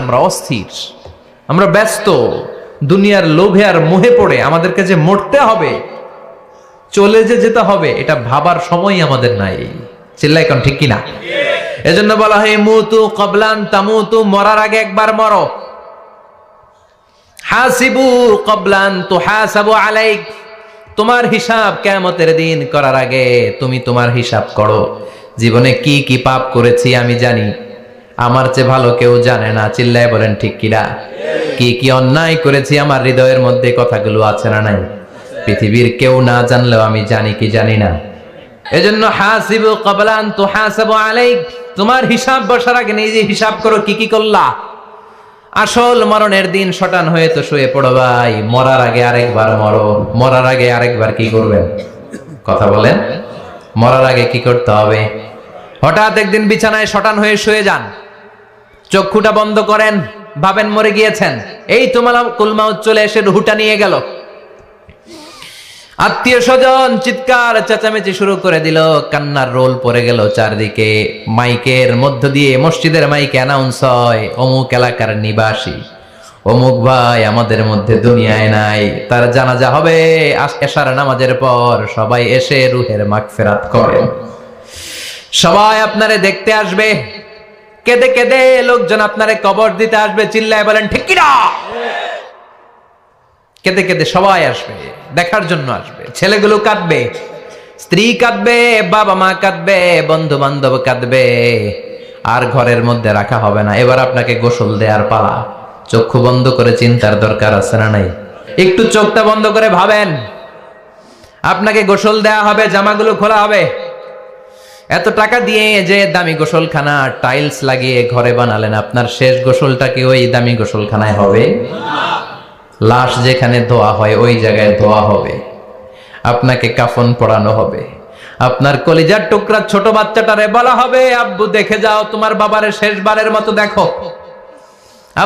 আমরা ব্যস্ত দুনিয়ার লোভে আর মোহে পড়ে আমাদেরকে যে মরতে হবে, চলে যে যেতে হবে, এটা ভাবার সময় আমাদের নাই। চিল্লাই কোন ঠিক কিনা? এজন্য বলা হয় মুতু ক্বাবলান তামুতু, মরার আগে একবার মরো। হাসিবু ক্বাবলান তুহাসাবু আলাইক, তোমার হিসাব কিয়ামতের দিন করার আগে তুমি তোমার হিসাব করো। জীবনে কি কি পাপ করেছি আমি জানি, আমার চেয়ে ভালো কেউ জানে না। চিল্লায় বলেন ঠিক কিনা? কি কি অন্যায় করেছি আমার হৃদয়ের মধ্যে কথাগুলো আছে না নাই? পৃথিবীর কেউ না জানলেও আমি জানি কি জানি না। এজন্য হাসিবু ক্বাবলান তুহাসাবু আলাইক, তোমার হিসাব বসার আগে নিজে হিসাব করো কি কি করলা। আসল মরণের দিন শটান হয়ে তো শুয়ে পড়ো ভাই, মরার আগে আরেকবার মরো। মরার আগে আরেকবার কি করবেন? কথা বলেন। মরার আগে কি করতে হবে? হঠাৎ একদিন বিছানায় শটান হয়ে শুয়ে যান, চক্ষুটা বন্ধ করেন, ভাবেন মরে গিয়েছেন, এই তো মালাকুল মাউত চলে এসে রূহটা নিয়ে গেল। আত্মীয় স্বজন চিৎকার চেঁচামেচি শুরু করে দিল, কান্নার রোল পড়ে গেল চারদিকে। মাইকের মধ্য দিয়ে, মসজিদের মাইকে অ্যানাউন্স হয়, অমুক এলাকার নিবাসী অমুক ভাই আমাদের মধ্যে দুনিয়ায় নাই, তার জানাজা হবে এশার নামাজের পর, সবাই এসে রুহের মাগফিরাত করেন। সবাই আপনারে দেখতে আসবে, কেঁদে কেঁদে লোকজন আপনারে কবর দিতে আসবে। চিল্লায় বলেন ঠিক কি না? কেঁদে কেঁদে সবাই আসবে, দেখার জন্য আসবে। ছেলেগুলো কাঁদবে, স্ত্রী কাঁদবে, বাবা মা কাঁদবে, বন্ধু বান্ধব কাঁদবে, আর ঘরের মধ্যে রাখা হবে না। এবার আপনাকে গোসল দেওয়ার পালা। চক্ষু বন্ধ করে চিন্তার দরকার আছে না নাই? একটু চোখটা বন্ধ করে ভাবেন, আপনাকে গোসল দেয়া হবে, জামাগুলো খোলা হবে। এত টাকা দিয়ে যে দামি গোসলখানা টাইলস লাগিয়ে ঘরে বানালেন, আপনার শেষ গোসলটা কি ওই দামি গোসলখানায় হবে? লাশ যেখানে ধোয়া হয় ওই জায়গায় ধোয়া হবে। আপনাকে কাফন পরানো হবে। আপনার কলিজার টুকরা ছোট বাচ্চাটারে বলা হবে, আব্বু দেখে যাও, তোমার বাবারে শেষবারের মতো দেখো।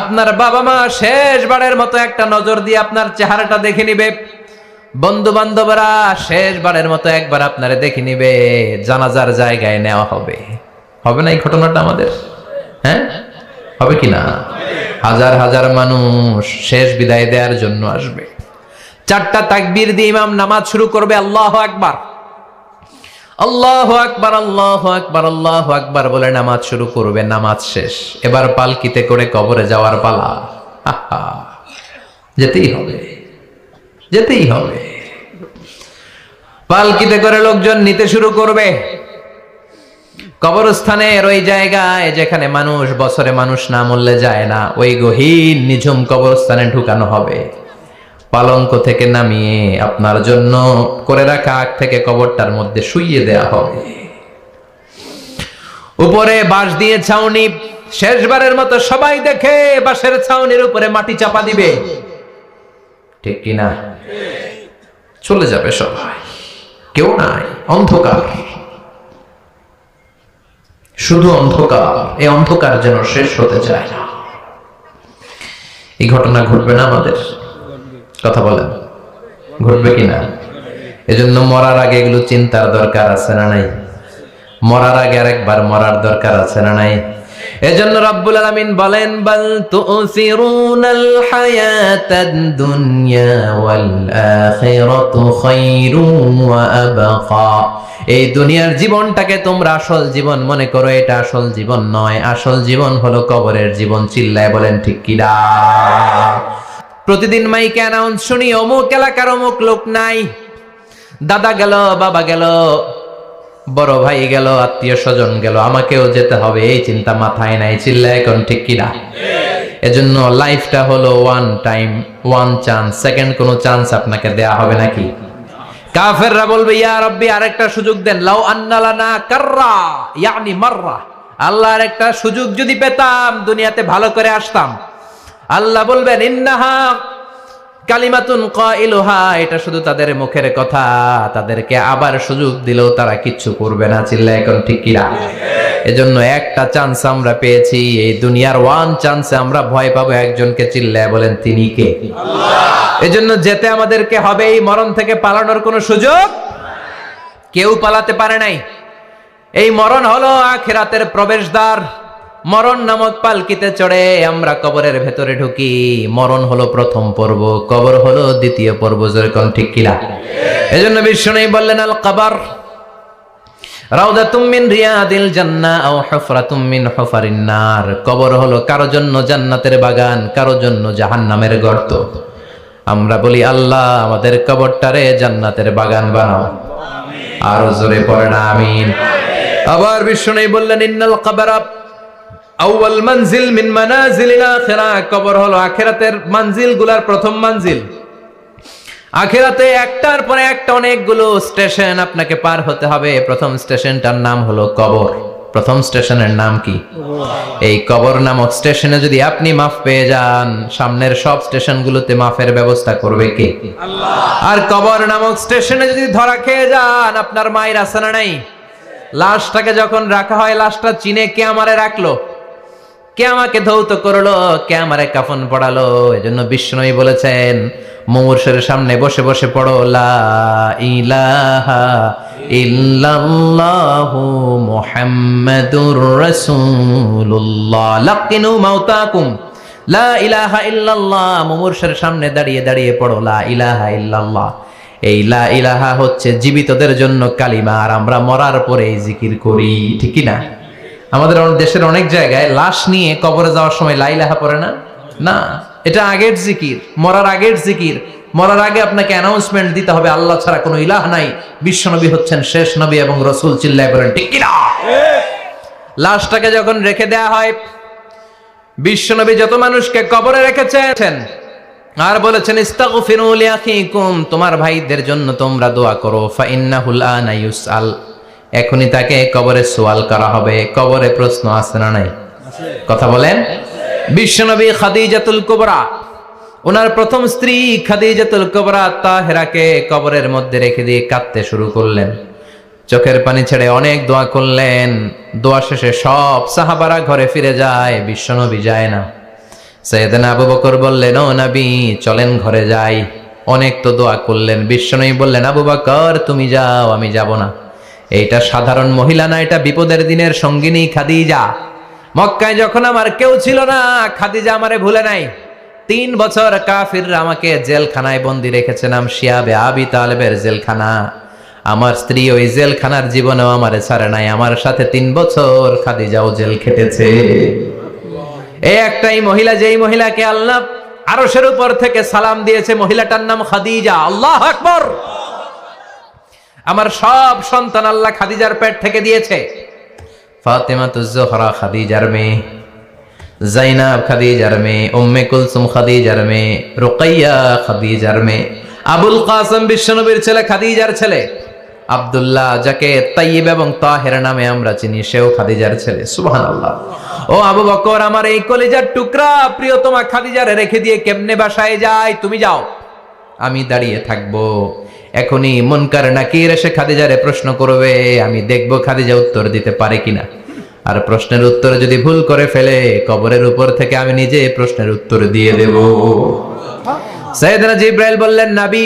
আপনার বাবা মা শেষবারের মতো একটা নজর দিয়ে আপনার চেহারাটা দেখে নিবে। বন্ধু বান্ধবরা শেষবারের মতো একবার আপনারে দেখে নিবে। জানাজার জায়গায় নেওয়া হবে। হবে না এই ঘটনাটা আমাদের? হ্যাঁ, হবে কি না? হাজার হাজার মানুষ শেষ বিদায় দেওয়ার জন্য আসবে। চারটা তাকবীর দিয়ে ইমাম নামাজ শুরু করবে। আল্লাহু আকবার, আল্লাহু আকবার, আল্লাহু আকবার, আল্লাহু আকবার বলে নামাজ শুরু করবে। নামাজ শেষ, এবার পালকিতে করে কবরে যাওয়ার পালা। যেতেই হবে, যেতেই হবে। পালকিতে করে লোকজন নিতে শুরু করবে। কবরস্থানের ওই জায়গায় যেখানে মানুষ বছরে মানুষ না মরলে যায় না, ওই গহীন নিঝুম কবরস্থানে ঢুকানো হবে। পালঙ্ক থেকে নামিয়ে আপনার জন্য করে রাখা আগ থেকে কবরটার মধ্যে শুইয়ে দেয়া হবে। উপরে বাঁশ দিয়ে ছাউনি, শেষবারের মতো সবাই দেখে বাঁশের ছাউনির উপরে মাটি চাপা দিবে। ঠিক কিনা? চলে যাবে সবাই, কেউ নাই, অন্ধকার, শুধু অন্ধকার। এই অন্ধকার যেন শেষ হতে চায় না। এই ঘটনা ঘটবে না আমাদের? কথা বলেন, ঘটবে কিনা? এজন্য মরার আগে এগুলো চিন্তার দরকার আছে না নাই? মরার আগে আরেকবার মরার দরকার আছে না নাই? এজন্য রব্বুল আলামিন বলেন, বাল তুসিরুনাল হায়াতাদ দুনিয়া ওয়াল আখিরাতু খায়রুন ওয়া আবকা। এই দুনিয়ার জীবনটাকে তোমরা আসল জীবন মনে করো, এটা আসল জীবন নয়। আসল জীবন হলো কবরের জীবন। চিল্লায় বলেন ঠিক কি না? প্রতিদিন মাইকে অ্যানাউন্স শুনি, অমুক এলাকার অমুক লোক নাই। দাদা গেল, বাবা গেল, বড় ভাই গেল, আত্মীয় স্বজন গেল, আমাকেও যেতে হবে, এই চিন্তা মাথায় নাই। চিল্লায় এখন ঠিক কিনা? এজন্য লাইফটা হলো one time, one chance. Second কোনো চান্স আপনাকে দেয়া হবে নাকি? কাফেররা বলবে, ইয়া রাব্বি আরেকটা সুযোগ দেন। লাউ আন্না লানা কাররা ইয়ানি মাররা, আল্লাহ আরেকটা সুযোগ যদি পেতাম দুনিয়াতে ভালো করে আসতাম। আল্লাহ বলবেন, ইন্নাহা কালিমাতুন কাইলুহা, এটা শুধু তাদের মুখের কথা, তাদেরকে আবার সুযোগ দিলেও তারা কিচ্ছু করবে না। চিল্লায় এখন ঠিক কিনা? এজন্য একটা চান্স আমরা পেয়েছি, এই দুনিয়ার ওয়ান চান্সে আমরা ভয় পাবো একজনকে। চিল্লায় বলেন তিনি কে? আল্লাহ। এজন্য যেতে আমাদেরকে হবে। এই মরণ থেকে পালানোর কোনো সুযোগ কেউ পালাতে পারে নাই। এই মরণ হলো আখিরাতের প্রবেশদ্বার। মরণ নামক পালকিতে চড়ে আমরা কবরের ভেতরে ঢুকি। মরণ হলো প্রথম পর্ব, কবর হলো দ্বিতীয় পর্ব। যেরকম ঠিক কিনা? এজন্য বিশ্বনবী বললেন, আল কবর রাউদাতুম মিন রিয়াদিল জান্নাহ আও হুফরাতুম মিন হুফারিন নার। কবর হলো কারো জন্য জান্নাতের বাগান, কারো জন্য জাহান্নামের গর্ত। আমরা বলি, আল্লাহ আমাদের কবরটারে জান্নাতের বাগান বানাও। আরো জোরে পড়েন আমিন। আবার বিশ্বনবী বললেন, ইন্নাল কবরা আউয়াল মানজিল মিন মানাজিলিল আখিরাহ। কবর হলো আখিরাতের মানজিলগুলোর প্রথম মানজিল। আখিরাতে একটার পরে একটা অনেকগুলো স্টেশন আপনাকে পার হতে হবে। প্রথম স্টেশনটার নাম হলো কবর। প্রথম স্টেশনের নাম কি? এই কবর নামক স্টেশনে যদি আপনি মাফ পেয়ে যান, সামনের সব স্টেশনগুলোতে মাফের ব্যবস্থা করবে কে? আল্লাহ। আর কবর নামক স্টেশনে যদি ধরা খেয়ে যান, আপনার মায়ের আছে না নাই? লাশটাকে যখন রাখা হয়, লাশটা চিনে কে আমারে রাখলো, কে আমাকে ধৌত করলো, কে আমারে কাফন পড়ালো। এজন্য বিশ্বনবী বলেছেন, মুমূর্ষের সামনে বসে বসে পড়ো লা ইলাহা ইল্লাল্লাহু মুহাম্মাদুর রাসূলুল্লাহ। লাকিনু মাউতাকুম লা ইলাহা ইল্লাল্লাহ। মুমূর্ষের সামনে দাঁড়িয়ে দাঁড়িয়ে পড়ো লা ইলাহা ইল্লাল্লাহ। এই লা ইলাহা হচ্ছে জীবিতদের জন্য কালিমা, আর আমরা মরার পরে এই জিকির করি, ঠিক কি না? আমাদের দেশের অনেক জায়গায় লাশ নিয়ে কবরে যাওয়ার সময় লা ইলাহা পড়ে না। না, এটা আগের জিকির, মরার আগের জিকির। মরার আগে আপনাকে অ্যানাউন্সমেন্ট দিতে হবে আল্লাহ ছাড়া কোনো ইলাহ নাই, বিশ্বনবী হচ্ছেন শেষ নবী এবং রাসূল। চিল্লায় বলেন ঠিক কি না? লাশটাকে যখন রেখে দেয়া হয়, বিশ্বনবী যত মানুষকে কবরে রেখেছেন আর বলেছেন ইস্তাগফিরু লিআখিকুম, তোমার ভাইদের জন্য তোমরা দোয়া করো। ফাইন্নাহুল আনা ইউসআল, এখনই তাকে কবরে সওয়াল করা হবে। কবরে প্রশ্ন আছে না নাই? কথা বলেন। বিশ্বনবী খাদিজাতুল কুবরা, ওনার প্রথম স্ত্রী খাদিজাতুল কুবরা তাহেরাকে কবরের মধ্যে রেখে দিয়ে কাঁদতে শুরু করলেন, চোখের পানি ছেড়ে অনেক দোয়া করলেন। দোয়া শেষে সব সাহাবারা ঘরে ফিরে যায়, বিশ্বনবী যায় না। সাইয়েদনা আবু বকর বললেন, ও নবী চলেন ঘরে যাই, অনেক তো দোয়া করলেন। বিশ্বনবী বললেন, আবু বকর তুমি যাও, আমি যাব না। এইটা সাধারণ মহিলা না, এটা বিপদের দিনের সঙ্গিনী খাদিজা। মক্কায় যখন আমার কেউ ছিল না, খাদিজা আমারে ভুলে নাই। 3 বছর কাফিররা আমাকে জেলখানায় বন্দি রেখেছে, নাম শিয়াবে আবি তালেবের জেলখানা। আমার স্ত্রী ওই জেলখানার জীবনেও আমারে ছাড়ে নাই, আমার সাথে 3 বছর খাদিজাও জেল খেটেছে। এই একটাই মহিলা, যেই মহিলাকে আল্লাহ আরশের উপর থেকে সালাম দিয়েছে, মহিলাটার নাম খাদিজা। আল্লাহু আকবার। আমার সব সন্তান আল্লাহ খাদিজার পেট থেকে দিয়েছে। ফাতেমাতুজ জোহরা খাদিজার মেয়ে, জাইনাব খাদিজার মেয়ে, উম্মে কুলসুম খাদিজার মেয়ে, রুকাইয়া খাদিজার মেয়ে, আবুল কাসেম বিশ্বনবীর ছেলে খাদিজার ছেলে, আব্দুল্লাহ যাকে তাইয়্যিব এবং তাহের নামে আমরা চিনি, সেও খাদিজার ছেলে। সুবহানাল্লাহ। ও আবু বকর, আমার এই কলিজার টুকরা প্রিয়তমা খাদিজারে রেখে দিয়ে কেমনে বাসায় যায়? তুমি যাও, আমি দাঁড়িয়ে থাকবো। এখনই মুনকার নাকির এসে খাদিজারে প্রশ্ন করবে, আমি দেখবো খাদিজা উত্তর দিতে পারে কিনা। আর প্রশ্নের উত্তর যদি ভুল করে ফেলে, কবরের উপর থেকে আমি নিজে প্রশ্নের উত্তর দিয়ে দেব। সাইয়েদনা জিবরাইল বললেন, নবী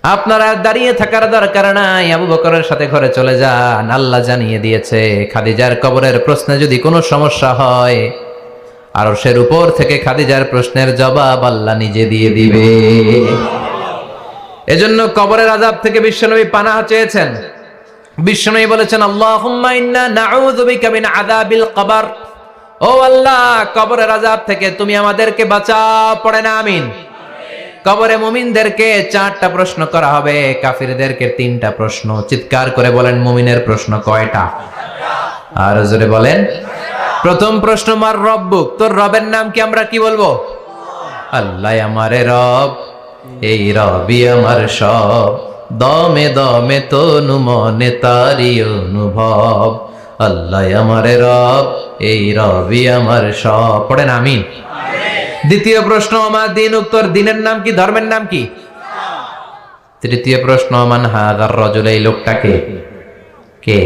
আপনারা দাঁড়িয়ে থাকার দরকার নাই, আবু বকরের সাথে ঘরে চলে যান। আল্লাহ জানিয়ে দিয়েছে, খাদিজার কবরের প্রশ্নে যদি কোনো সমস্যা হয়, আরশের উপর থেকে খাদিজার প্রশ্নের জবাব আল্লাহ নিজে দিয়ে দিবে। এজন্য কবরের আযাব থেকে বিশ্বনবী পানাহ চেয়েছেন। বিশ্বনবী বলেছেন, আল্লাহুম্মা ইন্না নাউযু বিকা মিন আযাবিল কবর। ও আল্লাহ, কবরের আযাব থেকে তুমি আমাদেরকে বাঁচাও। পড়ে না আমিন। কবরে মুমিনদেরকে 4টা প্রশ্ন করা হবে, কাফিরদেরকে 3টা প্রশ্ন। চিৎকার করে বলেন, মুমিনের প্রশ্ন কয়টা? আর জোরে বলেন। প্রথম প্রশ্ন, মার রব্বুক, তোর রবের নাম কি? আমরা কি বলবো? আল্লাহ আমারে রব, এই রবি আমার সব, দমে দমে তনু মনে তারি অনুভব। আল্লাহ আমারে রব, এই রবি আমার সব। পড়েন আমিন। দ্বিতীয় প্রশ্ন, আমার দিন, উত্তর দিনের নাম কি? ধর্মের নাম কি? তৃতীয় প্রশ্ন, মান হাযার রাজুল, এই লোকটাকে কে?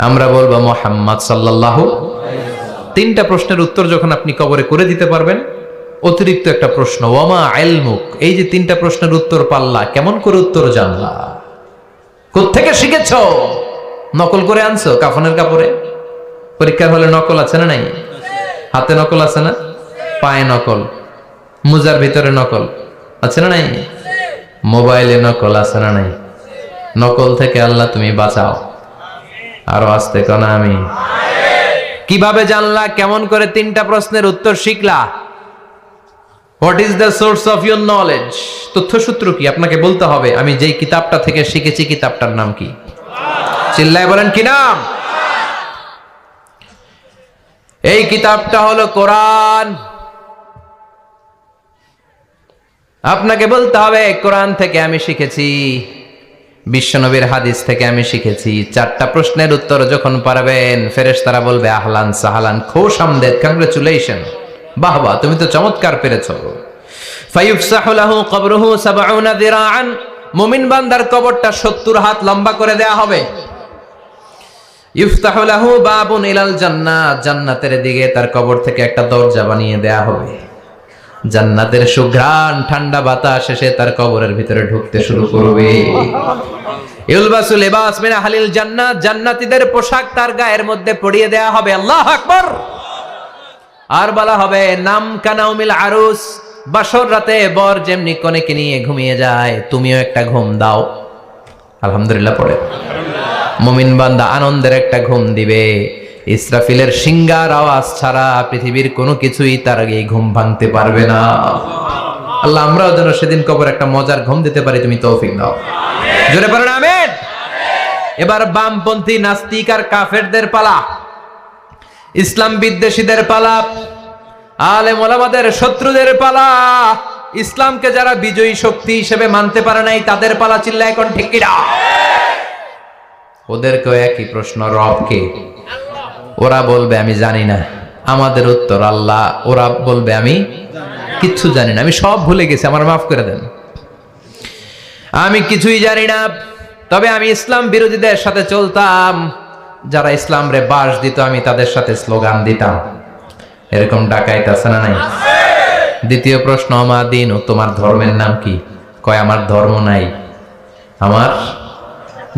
আমরা বলবো মুহাম্মদ সাল্লাল্লাহু। 3টা প্রশ্নের উত্তর যখন আপনি কবরে করে দিতে পারবেন, অতিরিক্ত একটা প্রশ্ন, ওয়ামা ইলমুক, এই যে 3টা প্রশ্নের উত্তর পাল্লা, কেমন করে উত্তর জানলা? কোত্থেকে শিখেছো? নকল করে আনছো কাফনের কাপড়ে? পরীক্ষার হলে নকল আছে না নাই? হাতে নকল আছে না? পায়ে নকল, মুজার ভিতরে নকল আছে না নাই? মোবাইলে নকল আছে না নাই? নকল থেকে আল্লাহ তুমি বাঁচাও। আরো আসতে কোন আমি। কিভাবে জানলা? কেমন করে 3টা প্রশ্নের উত্তর শিখলা? What is the source of your knowledge? তথ্যসূত্র কি? আপনাকে বলতে হবে, আমি যেই কিতাবটা থেকে শিখেছি কিতাবটার নাম কি? চিল্লায় বলেন, কি নাম? এই কিতাবটা হলো কোরআন। আপনাকে বলতে হবে, কোরআন থেকে আমি শিখেছি, বিশ্বনবীর হাদিস থেকে আমি শিখেছি। 4টা প্রশ্নের উত্তর যখন পারবেন, ফেরেশতারা বলবে আহলান সাহালান, খুশ আমদেদ, কংগ্রেচুলেশন, বাহ বাহ, তুমি তো চমৎকার পেরেছো। ফায়ুফসাহু লাহু কবরুহু 70 যিরাআন, মুমিন বান্দার কবরটা 70 হাত লম্বা করে দেয়া হবে। ইফতাহু লাহু বাবুন ইলাল জান্নাহ, জান্নাতের দিকে তার কবর থেকে একটা দরজা বানিয়ে দেয়া হবে। জান্নাতের সুঘ্রাণ ঠান্ডা বাতাস এসে তার কবরের ভিতরে ঢুকতে শুরু করবে। ইউলবাসু লিবাস মিন আহলিল জান্নাত, জান্নাতীদের পোশাক তার গায়ের মধ্যে পরিয়ে দেয়া হবে। আল্লাহু আকবার। আর বলা হবে নাম কানাউমিল আরুস, বাসর রাতে বর যেমনি কনেকে নিয়ে ঘুমিয়ে যায় তুমিও একটা ঘুম দাও। আলহামদুলিল্লাহ পড়ে মুমিন বান্দা আনন্দের একটা ঘুম দিবে। ইসরাফিলের সিংগার আওয়াজ ছাড়া পৃথিবীর কোনো কিছুই তার আগে ঘুম ভাঙতে পারবে না। আল্লাহ আমরাও যেন সেদিন কবর একটা মজার ঘুম দিতে পারি, তুমি তৌফিক দাও। জোরে পড়েন আমিন। এবার বামপন্থী নাস্তিক আর কাফেরদের পালা, ইসলাম বিদ্বেষীদের পালা, আলেম ওলামাদের শত্রুদের পালা, ইসলামকে যারা বিজয়ী শক্তি হিসেবে মানতে পারে নাই তাদের পালা। চিল্লায় এখন ঠিক কিনা? ওদেরকেও একই প্রশ্ন, রব কে? ওরা বলবে আমি জানি না। আমাদের উত্তর আল্লাহ। ওরা বলবে আমি কিচ্ছু জানি না, আমি সব ভুলে গেছি, আমার মাফ করে দেন, আমি কিছুই জানি না। তবে আমি ইসলাম বিরোধীদের সাথে চলতাম, যারা ইসলাম রে বাস দিত আমি তাদের সাথে স্লোগান দিতাম। এরকম ডাকাইত আছে না নাই? দ্বিতীয় প্রশ্ন, আমার দিন, ও তোমার ধর্মের নাম কি? কয় আমার ধর্ম নাই, আমার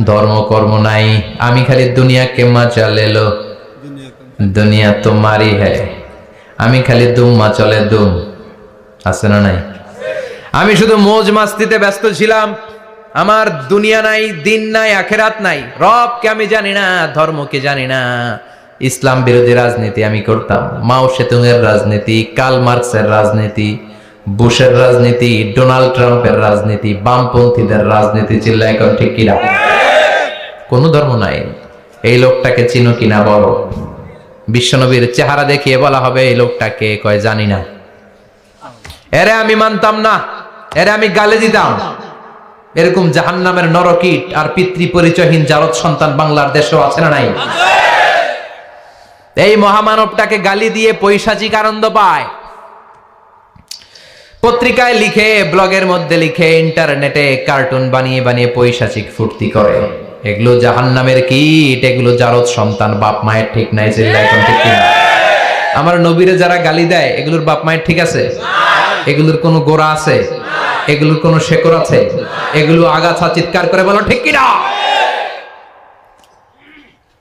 ধর্ম কর্ম নাই, আমি খালি দুনিয়া কে মজা লেলো, দুনিয়া তোমারই হ্যায়, আমি খালি দুম্মা চলে দুম। আছে না নাই? আমি শুধু মৌজ মাস্তিতে ব্যস্ত ছিলাম, আমার দুনিয়া নাই, দিন নাই, আখেরাত নাই, রবকে আমি জানি না, ধর্মকে জানি না। ইসলাম বিরোধী রাজনীতি আমি করতাম, মাও সেতুংয়ের রাজনীতি, কার্ল মার্কসের রাজনীতি, বুশের রাজনীতি, ডোনাল্ড ট্রাম্পের রাজনীতি, বামপন্থীদের রাজনীতি। চিল্লায় এখন ঠিক কিনা? কোনো ধর্ম নাই। এই লোকটাকে চিনো কিনা বলো। বিশ্বনবীর চেহারা দেখিয়ে বলা হবে এই লোকটাকে, কয় জানি না। এরে আমি মানতাম না, এরে আমি গালে দিতাম। এরকম জাহান্নামের নরকীট আর পিতৃ পরিচয়হীন জারদ সন্তান বাংলার দেশেও আছে না নাই? এই মহামানবটাকে গালি দিয়ে পৈশাচিক আনন্দ পায়। পত্রিকায় লিখে, ব্লগের মধ্যে লিখে, ইন্টারনেটে কার্টুন বানিয়ে বানিয়ে পৈশাচিক ফুর্তি করে। এগুলো জাহান্নামের কীট, এগুলো জারদ সন্তান, বাপ মায়ের ঠিক নাই। চিল্লায় এখন ঠিক কিনা? আমার নবীরে যারা গালি দেয় এগুলোর বাপ মায়ের ঠিক আছে? এগুলোর কোনো গোড়া আছে? এগুলোর কোনো শেকড় আছে? এগুলো আগাছা চিৎকার করে বলো ঠিক কিনা?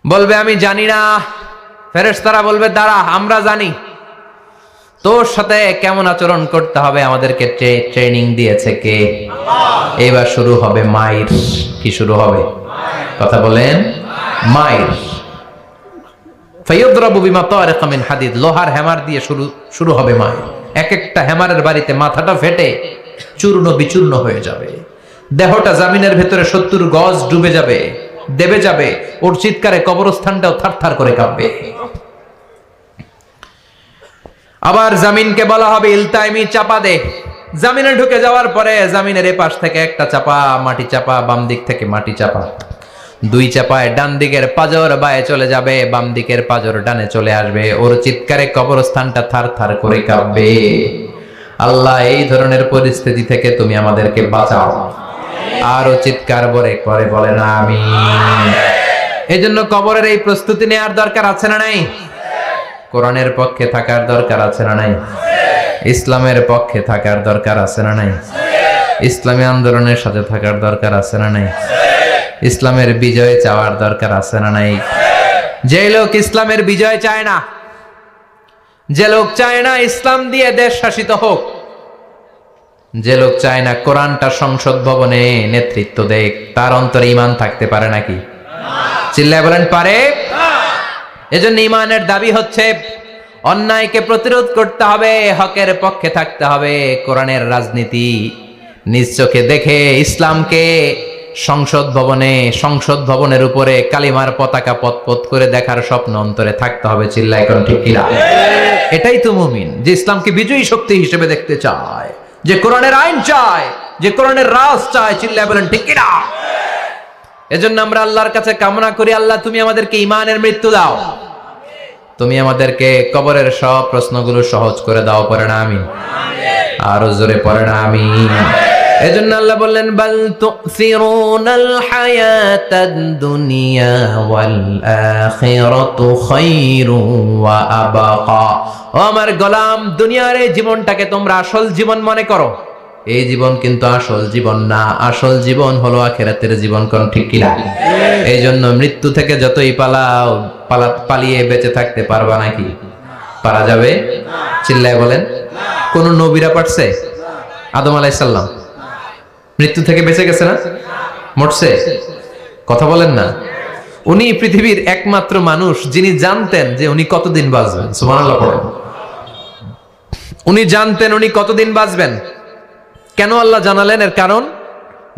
বলবে আমি জানি না। ফেরেশতারা বলবে দাঁড়া, আমরা জানি। তোর সাথে কেমন আচরণ করতে হবে আমাদেরকে ট্রেনিং দিয়েছে কে? এবার শুরু হবে মাইর। কি শুরু হবে? কথা বলেন, মাইর। ফায়ুদরাবু বিমা তারিকা মিন হাদিদ, লোহার হ্যামার দিয়ে শুরু হবে মাইর। এক একটা হ্যামারের বাড়িতে মাথাটা ফেটে চূর্ণ বিচূর্ণ হয়ে যাবে, দেহটা জামিনের ভেতরে 70 গজ ডুবে যাবে, দেবে যাবে। ওর চিৎকারে কবরস্থানটাও থারথার করে কাঁপবে। আবার জামিনকে বলা হবে ইলতাইমি, চাপা দে। জামিনে ঢুকে যাওয়ার পরে জামিনের এপাশ থেকে একটা চাপা, মাটি চাপা, বাম দিক থেকে মাটি চাপা, দুই চাপায় ডান দিকের পাজর বায়ে চলে যাবে, বাম দিকের পাজর ডানে চলে আসবে। ওর চিৎকারে কবরস্থানটা থার থার করে কাঁপবে। আল্লাহ এই ধরনের পরিস্থিতি থেকে তুমি আমাদেরকে বাঁচাও। আরো চিৎকার করে বলে না আমিন। এই জন্য কবরের এই প্রস্তুতি নেওয়ার দরকার আছে না নাই? কোরআনের পক্ষে থাকার দরকার আছে না নাই? ইসলামের পক্ষে থাকার দরকার আছে না নাই? ইসলামী আন্দোলনের সাথে থাকার দরকার আছে না নাই? ইসলামের বিজয় চাওয়ার দরকার আছে না নাই? যে লোক ইসলামের বিজয় চায় না, যে লোক চায় না ইসলাম দিয়ে দেশ শাসিত হোক, যে লোক চায় না কোরআনটা সংসদ ভবনে নেতৃত্ব দেখ, তার অন্তরে ঈমান থাকতে পারে নাকি? চিল্লায় বলেন পারে? এজন্য ঈমানের দাবি হচ্ছে অন্যায়কে প্রতিরোধ করতে হবে, হকের পক্ষে থাকতে হবে। কোরআনের রাজনীতি নিজ চোখে দেখে ইসলামকে সংসদ ভবনের উপরে কালিমার পতাকা পতপত করে দেখার স্বপ্ন অন্তরে থাকতে হবে। চিল্লায় কোন ঠিক কিনা? এটাই তো মুমিন, যে ইসলামকে বিজয়ী শক্তি হিসেবে দেখতে চায়, যে কোরআনের আইন চায়, যে কোরআনের রাজ চায়। চিল্লায় বলেন ঠিক কিনা? এজন্য আমরা আল্লাহর কাছে কামনা করি, আল্লাহ তুমি আমাদেরকে ঈমানের মৃত্যু দাও, তুমি আমাদেরকে কবরের সব প্রশ্নগুলো সহজ করে দাও। পড়ে না আমিন? আরো জোরে পড়ে না আমিন? এজন্য আল্লাহ বললেন বাল তুসিরুনাল হায়াতাদ দুনিয়া ওয়াল আখিরাতু খায়রু ওয়া আবাকা। ও আমার গোলাম, দুনিয়ার এই জীবনটাকে তোমরা আসল জীবন মনে করো, এই জীবন কিন্তু আসল জীবন না। আসল জীবন হলো আখিরাতের জীবন। কোন ঠিক কিনা? এই জন্য মৃত্যু থেকে যতই পালাও, পালিয়ে বেঁচে থাকতে পারবা নাকি? পারা যাবে? চিল্লায় বলেন। কোন নবীরা পারছে? আদম আলাইহিস সালাম মৃত্যু থেকে বেঁচে গেছে না? মরছে? কথা বলেন না। উনি পৃথিবীর একমাত্র মানুষ যিনি জানতেন যে উনি কতদিন বাঁচবেন। সুবহানাল্লাহ পড়েন। উনি জানতেন উনি কতদিন বাঁচবেন। কেন আল্লাহ জানালেন? এর কারণ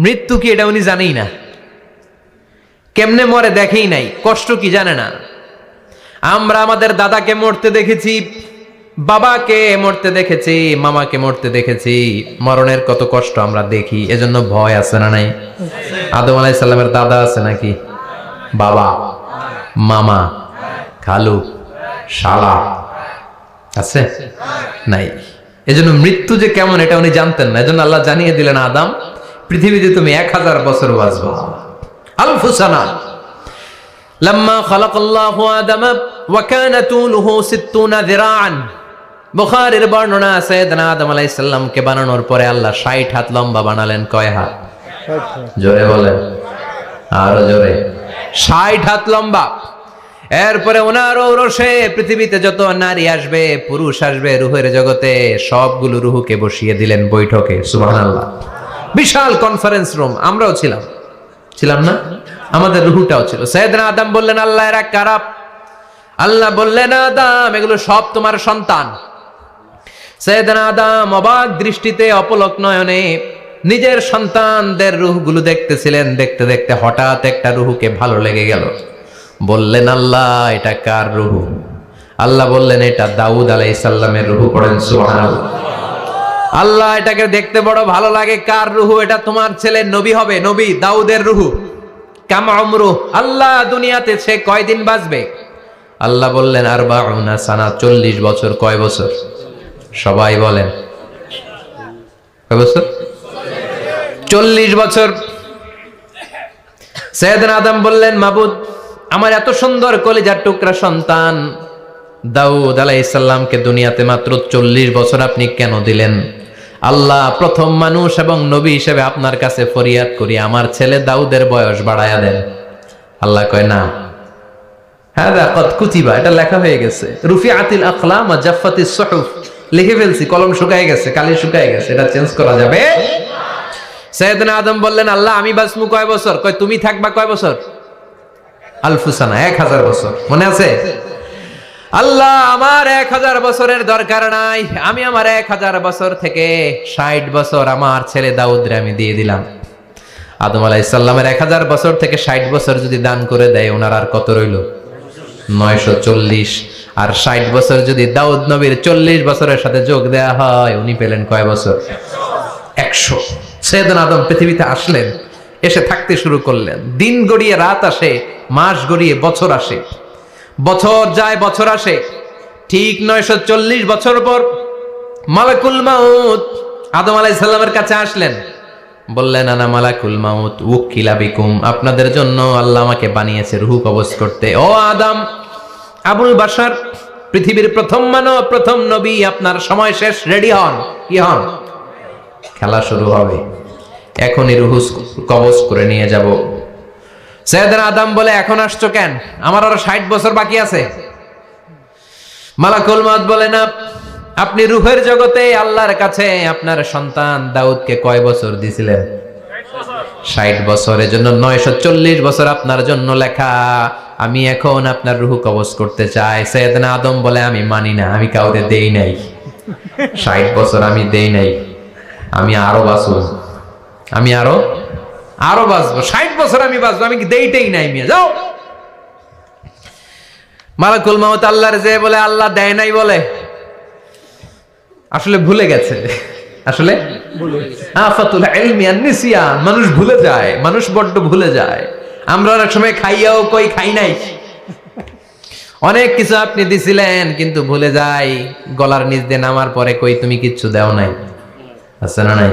মৃত্যু কি এটা উনি জানেই না। কেমনে মরে দেখেই নাই, কষ্ট কি জানে না। আমরা আমাদের দাদাকে মরতে দেখেছি, বাবাকে মরতে দেখেছি, মামাকে মরতে দেখেছি। মরণের কত কষ্ট আমরা দেখি, এজন্য ভয় আছে না নাই? আদম আলাইহিস সালামের দাদা আছে নাকি? বাবা, মামা, খালু, শালা আছে? নাই। এজন্য মৃত্যু যে কেমন এটা উনি জানতেন না। এজন্য আল্লাহ জানিয়ে দিলেন, আদম পৃথিবীতে তুমি 1000 বছর বাঁচবা। আলফু সানা। লাম্মা খালাকাল্লাহু আদামা ওয়া কানা তুলুহু 60 যিরাআন। বুখারীর বর্ণনা, সাইয়েদনা আদম আলাইহিস সালামকে বানানোর পরে আল্লাহ 60 হাত লম্বা বানালেন। কয় হাত? জোরে বলেন, আরো জোরে। 60 হাত লম্বা। এরপরে ওনার ঔরসে পৃথিবীতে যত নারী আসবে, পুরুষ আসবে রূহের জগতে, সবগুলো রূহকে বসিয়ে দিলেন বৈঠকে। সুবহানাল্লাহ। বিশাল কনফারেন্স রুম। আমরাও ছিলাম না? আমাদের রূহটাও ছিল। সাইয়েদনা আদম বললেন, আল্লাহ এরা কারা? আল্লাহ বললেন, আদম এগুলো সব তোমার সন্তান। সাইয়েদনা আদম অবাক দৃষ্টিতে, অপলক নয়নে নিজের সন্তানদের রূহগুলো দেখতেছিলেন। দেখতে দেখতে হঠাৎ একটা রূহকে ভালো লেগে গেল। বললেন, আল্লাহ এটা কার রূহ? আল্লাহ বললেন, এটা দাউদ আলাইহিস সালামের রূহ। পড়েন সুবহানাল্লাহ। আল্লাহ এটাকে দেখতে বড় ভালো লাগে। কার রূহ? এটা তোমার ছেলে নবী হবে, নবী দাউদের রূহ। কাম উমরু, আল্লাহ দুনিয়াতে সে কয়দিন বাঁচবে? আল্লাহ বললেন, 40 সানা, 40 বছর। কয় বছর? সবাই বলেন, কয় বছর? 40 বছর। সাইয়েদনা আদম বললেন, মাবুদ আমার এত সুন্দর কলিজার টুকরা সন্তান দাউদ আলাইহিস সালামকে দুনিয়াতে মাত্র 40 বছর আপনি কেন দিলেন? আল্লাহ প্রথম মানুষ এবং নবী হিসেবে আপনার কাছে ফরিয়াদ করি, আমার ছেলে দাউদের বয়স বাড়ায়া দেন। আল্লাহ কয় না, হাদা কদ কুতিবা, এটা লেখা হয়ে গেছে। রুফিআতিল আকলাম ওয়া জাফফাতিস সুহুফ, লিখে ফেলছি, কলম শুকায় গেছে, কালি শুকায় গেছে, এটা চেঞ্জ করা যাবে? সাইয়েদনা আদম বললেন, আল্লাহ আমি বাঁচমু কয় বছর? কয় তুমি থাকবা কয় বছর? আলফু সানা, 1000 বছর। মনে আছে? আল্লাহ আমার 1000 বছরের দরকার নাই, আমি আমার 1000 বছর থেকে 60 বছর আমার ছেলে দাউদরে আমি দিয়ে দিলাম। আদম আলাইহিস সালামের 1000 বছর থেকে 60 বছর যদি দান করে দেয়, ওনার আর কত রইল? 940। আর 60 বছর যদি দাউদ নবীর 40 বছরের সাথে যোগ দেয়া হয়, উনি পেলেন কয় বছর? 100। সাইয়েদনা আদম পৃথিবীতে আসলেন, এসে থাকতে শুরু করলেন। দিন গড়িয়ে রাত আসে, মাস গড়িয়ে বছর আসে, বছর যায় বছর আসে। ঠিক 940 বছর পর মালাকুল মাউত আদম আলাইহিস সালামের কাছে আসলেন। বললেন, আনা মালাকুল মাউত উকিলা বিকুম, আপনাদের জন্য আল্লাহ আমাকে বানিয়েছে রূহ কবজ করতে। ও আদম, আবুল বাশার, পৃথিবীর প্রথম মানব, প্রথম নবী, আপনার সময় শেষ, রেডি হন। কি হন? খেলা শুরু হবে, এখনই রূহ কবজ করে নিয়ে যাব। সাইয়েদনা আদম বলে, এখন আসছো কেন? আমার আরো 60 বছর বাকি আছে। মালাকুল মাউত বলে, না, আপনি রূহের জগতে আল্লাহর কাছে আপনার সন্তান দাউদকে কয় বছর দিয়েছিলেন? 60 বছর। এজন্য 940 বছর আপনার জন্য লেখা। আমি এখন আপনার রূহ কবজ করতে চাই। সাইয়েদনা আদম বলে, আমি মানি না, আমি কাউকে দেই নাই। 60 বছর আমি দেই নাই, আমি আরো বাঁচব, আমি আরো বাঁচবো, 60 বছর আমি বাঁচবো, আমি দেইতেই নাই। মিয়া যাও। মালাকুল মাউত আল্লাহর যে বলে, আল্লাহ দেয় নাই বলে, আসলে ভুলে গেছে। আসলে আফাতুল ইলমি আন নিসিয়ান, মানুষ ভুলে যায়, মানুষ বড্ড ভুলে যায়। আমরা অনেক সময় খাইয়াও কই খাই নাই। অনেক কিছু আপনি দিছিলেন কিন্তু ভুলে যাই, গলার নিচ দিয়ে নামার পরে কই তুমি কিচ্ছু দেও নাই। আছে না নাই?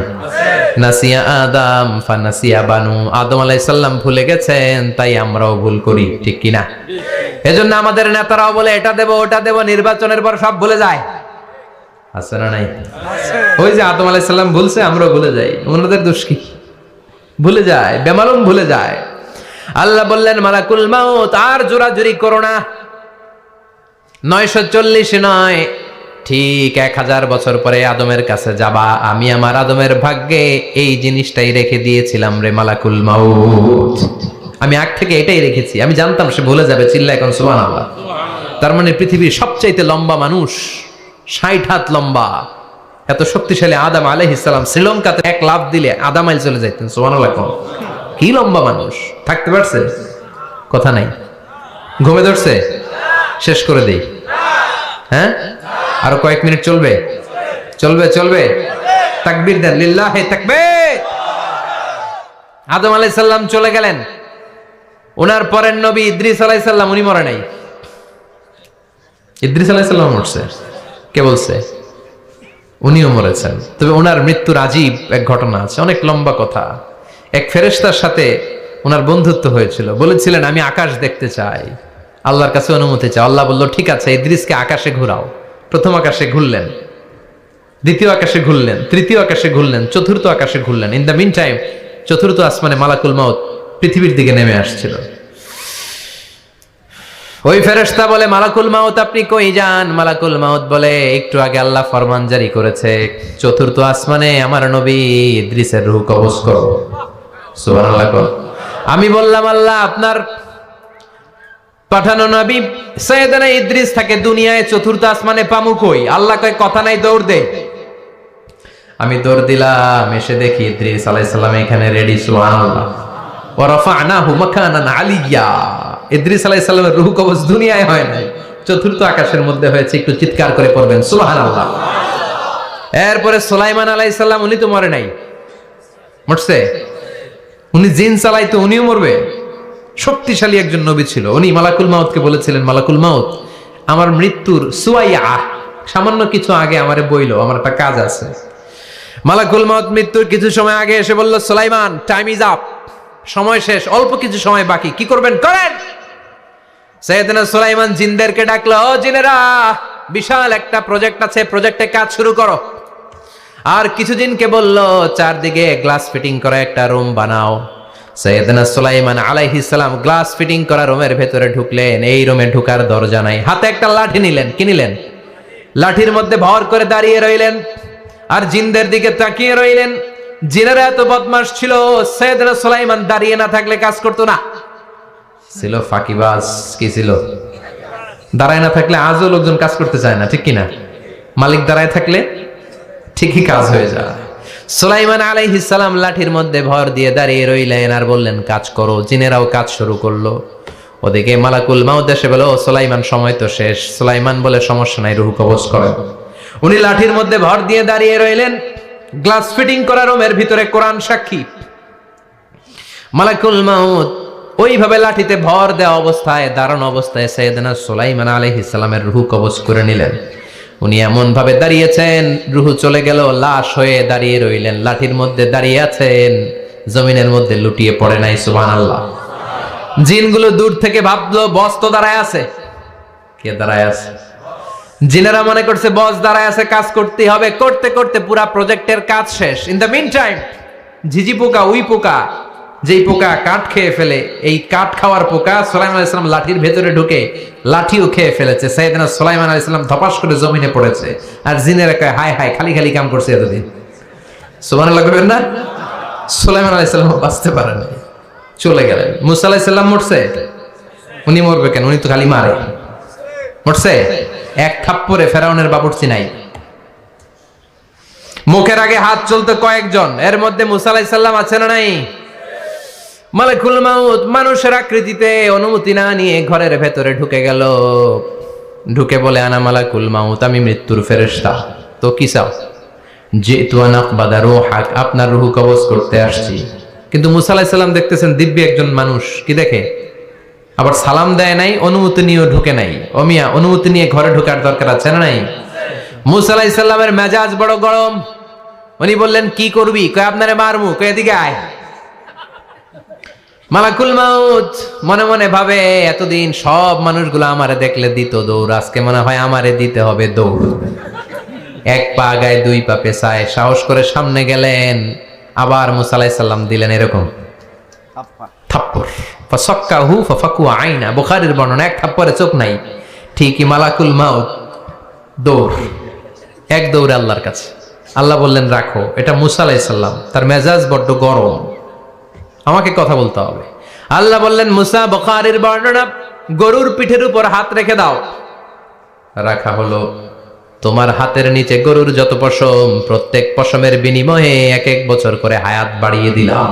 নাসিয়া আদম ফানাসিয়া বানু, আদম আলাইহিস সালাম ভুলে গেছেন, তাই আমরাও ভুল করি, ঠিক কি না? এজন্য আমাদের নেতারাও বলে এটা দেব ওটা দেব, নির্বাচনের পর সব ভুলে যায়। আছে না নাই? ওই যে আদম আলাইহিস সালাম ভুলছে, আমরাও ভুলে যাই। ওনাদের দোষ কি? ভুলে যায়, বেমালুম ভুলে যায়। আল্লাহ বললেন মালাকুল মাউত আর জোরাজুরি করো না। 940 নয়, ঠিক 1000 বছর পরে আদমের কাছে যাবা। আমি আমার আদমের ভাগ্যে এই জিনিসটাই রেখে দিয়েছিলাম রে মালাকুল মাউত। আমি আগ থেকে এটাই রেখেছি, আমি জানতাম সে ভুলে যাবে। চিল্লা এখন সুবহানাল্লাহ। তার মানে পৃথিবীর সবচাইতে লম্বা মানুষ, 60 হাত লম্বা, এত শক্তিশালী আদম আলাইহিস সালাম শ্রীলঙ্কাতে 1 লাফ দিলে আধা মাইল চলে যাইতেন। সুবহানাল্লাহ। কি লম্বা মানুষ, থাকতে পারছে? কথা নাই, ঘুমে ধরছে? শেষ করে দেই। হ্যাঁ, আরো কয়েক মিনিট চলবে? চলবে চলবে। তাকবীর দেন, লিল্লাহি তাকবীর। আদম আলাইহিস সালাম চলে গেলেন। ওনার পরের নবী ইদ্রিস আলাইহিস সালাম, উনি মরে নাই। ইদ্রিস আলাইহিস সালাম মরছে, কে বলছে? উনিও মরেছেন। তবে ওনার মৃত্যুর আজীব এক ঘটনা আছে, অনেক লম্বা কথা। এক ফেরেশতার সাথে ওনার বন্ধুত্ব হয়েছিল, বলেছিলেন আমি আকাশ দেখতে চাই, আল্লাহর কাছে অনুমতি চাই। আল্লাহ বলল ঠিক আছে, ইদ্রিসকে আকাশে ঘুরাও। প্রথম আকাশে ঘুরলেন, দ্বিতীয় আকাশে ঘুরলেন, তৃতীয় আকাশে ঘুরলেন, চতুর্থ আকাশে ঘুরলেন। ইন দ্য মিন টাইম চতুর্থ আসমানে মালাকুল মাউত পৃথিবীর দিকে নেমে আসছিল। ওই ফেরেশতা বলে মালাকুল মাউত আপনি কই যান? মালাকুল মাউত বলে একটু আগে আল্লাহ ফরমান জারি করেছে, চতুর্থ আসমানে আমার নবী ইদ্রিসের রূহ কবজ করো। সুবহানাল্লাহ। আমি বললাম আল্লাহ আপনার পাঠানো নবী সাইয়েদনা ইদ্রিস থাকে দুনিয়ায়, চতুর্থ আসমানে পামু কই? আল্লাহ কয় কথা নাই, দৌড় দে। আমি দৌড় দিলাম, এসে দেখি ইদ্রিস আলাইহিস সালাম এখানে রেডি। সুবহানাল্লাহ। ওয়া রাফা'নাহু মাকানান আলিয়্যা। ইদ্রিস আলাইহিস সালামের রূহ কবজ দুনিয়ায় হয় নাই, চতুর্থ আকাশের মধ্যে হয়েছে। একটু চিৎকার করে পড়বেন সুবহানাল্লাহ। এরপরে সুলাইমান আলাইহিস সালাম, উনি তো মরে নাই, মরছে? উনি জিন চালাইতো, উনিও মরবে? শক্তিশালী একজন নবী ছিল। উনি মালাকুল মাউতকে বলেছিলেন মালাকুল মাউত আমার মৃত্যুর সুয়াইয়া, সামান্য কিছু আগে আমারে বইলো, আমার একটা কাজ আছে। মালাকুল মাউত মৃত্যুর কিছু সময় আগে এসে বলল সুলাইমান টাইম ইজ আপ, সময় শেষ, অল্প কিছু সময় বাকি, কি করবেন করেন। সাইয়েদনা সুলাইমান জিনদেরকে ডাকলো, ও জিনেরা, বিশাল একটা প্রজেক্ট আছে, প্রজেক্টে কাজ শুরু করো। আর কিছু জিনকে বলল চারদিকে গ্লাস ফিটিং করা একটা রুম বানাও। সাইয়েদনা সুলাইমান আলাইহিস সালাম গ্লাস ফিটিং করা রুমের ভেতরে ঢুকলেন। এই রুমে ঢুকার দরজা নাই, হাতে একটা লাঠি নিলেন। কি নিলেন? লাঠির মধ্যে ভর করে দাঁড়িয়ে রইলেন আর জিনদের দিকে তাকিয়ে রইলেন। জিনেরা এত বদমাশ ছিল, সাইয়েদনা সুলাইমান দাঁড়িয়ে না থাকলে কাজ করতো না। ছিল ফাঁকিবাজ। কি ছিল? দাঁড়ায় না থাকলে আজও লোকজন কাজ করতে চায় না, ঠিক কিনা? মালিক দাঁড়ায় থাকলে ঠিকই কাজ হয়ে যায়। সুলাইমান আলাইহিস সালাম লাঠির মধ্যে ভর দিয়ে দাঁড়িয়ে রইলেন আর বললেন কাজ করো। জিনেরাও কাজ শুরু করলো। ওদিকে মালাকুল মাউত এসে বলে, ও সুলাইমান সময় তো শেষ। সুলাইমান বলে সমস্যা নাই, রূহ কবজ করেন। উনি লাঠির মধ্যে ভর দিয়ে দাঁড়িয়ে রইলেন। গ্লাস ফিটিং করা রুমের ভিতরে কোরআন সাক্ষী। মালাকুল মাউত ওইভাবে লাঠিতে ভর দেওয়া অবস্থায়, দাঁড়ানো অবস্থায় সাইয়েদনা সুলাইমান আলাইহিস সালামের রূহ কবজ করে নিলেন। উনি এমন ভাবে দাঁড়িয়েছেন, রূহ চলে গেল, লাশ হয়ে দাঁড়িয়ে রইলেন। লাঠির মধ্যে দাঁড়িয়ে আছেন, জমিনের মধ্যে লুটিয়ে পড়ে নাই। সুবহানাল্লাহ। জিনগুলো দূর থেকে ভাবলো বস তো দাঁড়ায় আছে। কে দাঁড়ায় আছে? জিনেরা মনে করছে বস দাঁড়ায় আছে, কাজ করতে হবে। করতে করতে পুরা প্রজেক্টের কাজ শেষ। ইন দ্য মিন টাইম ঝিঝি পোকা, উই পোকা, যেই পোকা কাঠ খেয়ে ফেলে, এই কাঠ খাওয়ার পোকা সুলাইমান আলাইহিস সালাম লাঠির ভেতরে ঢুকে লাঠিও খেয়ে ফেলেছে। সাইয়েদনা সুলাইমান আলাইহিস সালাম ধপাস করে জমিনে পড়েছে। আর জিনেরা কয় হায় হায়, খালি খালি কাম করছে এতদিন। সুবহানাল্লাহ কইবেন না? সুলাইমান আলাইহিস সালাম বাঁচতে পারেন, চলে গেলেন। মুসা আলাইহিস সালাম মরছে? উনি মরবে কেন? উনি তো খালি মারে। মরছে? এক থাপ্পড়ে ফেরাউনের বাবুর্চি নাই। মুখের আগে হাত চলতে কয়েকজন, এর মধ্যে মুসা আলাইহিস সালাম আছে না নাই? মালাকুল মাউত মানুষের আকৃতিতে অনুমতি না নিয়ে ঘরের ভেতরে ঢুকে গেল। ঢুকে বলে আনা মালাকুল মাউত, আমি মৃত্যুর ফেরেশতা। তো কি চাও? জিতু আন আকবাদা রূহাক, আপনার রূহ কবজ করতে আসছি। কিন্তু মুসা আলাইহিস সালাম দেখতেছেন দিব্যি একজন মানুষ, কি দেখে? আবার সালাম দেয় নাই, অনুমতি নিয়েও ঢুকে নাই। ও মিয়া, অনুমতি নিয়ে ঘরে ঢোকার দরকার আছে না নাই? মুসা আলাইহিস সালামের মেজাজ বড় গরম। উনি বললেন কি করবি? কয় আপনারে মারমু। কয় এদিকে আয়। মালাকুল মাউত মনে মনে ভাবে এতদিন সব মানুষগুলো আমারে দেখলে দিত দৌড়, আজকে মনে হয় আমারে দিতে হবে দৌড়। এক পা গায়ে দুই পা পেছায় সাহস করে সামনে গেলেন। আবার মুসা আলাইহিস সালাম দিলেন এরকম থাপ্পড়। ফাসাক্কাহু ফাফাকু আইনা, বুখারীর বর্ণনা, এক থাপ্পড়ে চোখ নাই। ঠিকই মালাকুল মাউত দৌড়, এক দৌড়ে আল্লাহর কাছে। আল্লাহ বললেন রাখো, এটা মুসা আলাইহিস সালাম, তার মেজাজ বড্ড গরম, আমাকে কথা বলতে হবে। আল্লাহ বললেন মুসা, বুখারীর বর্ণনা, গরুর পিঠের উপর হাত রেখে দাও। রাখা হলো। তোমার হাতের নিচে গরুর যত পশম, প্রত্যেক পশমের বিনিময়ে এক এক বছর করে হায়াত বাড়িয়ে দিলাম।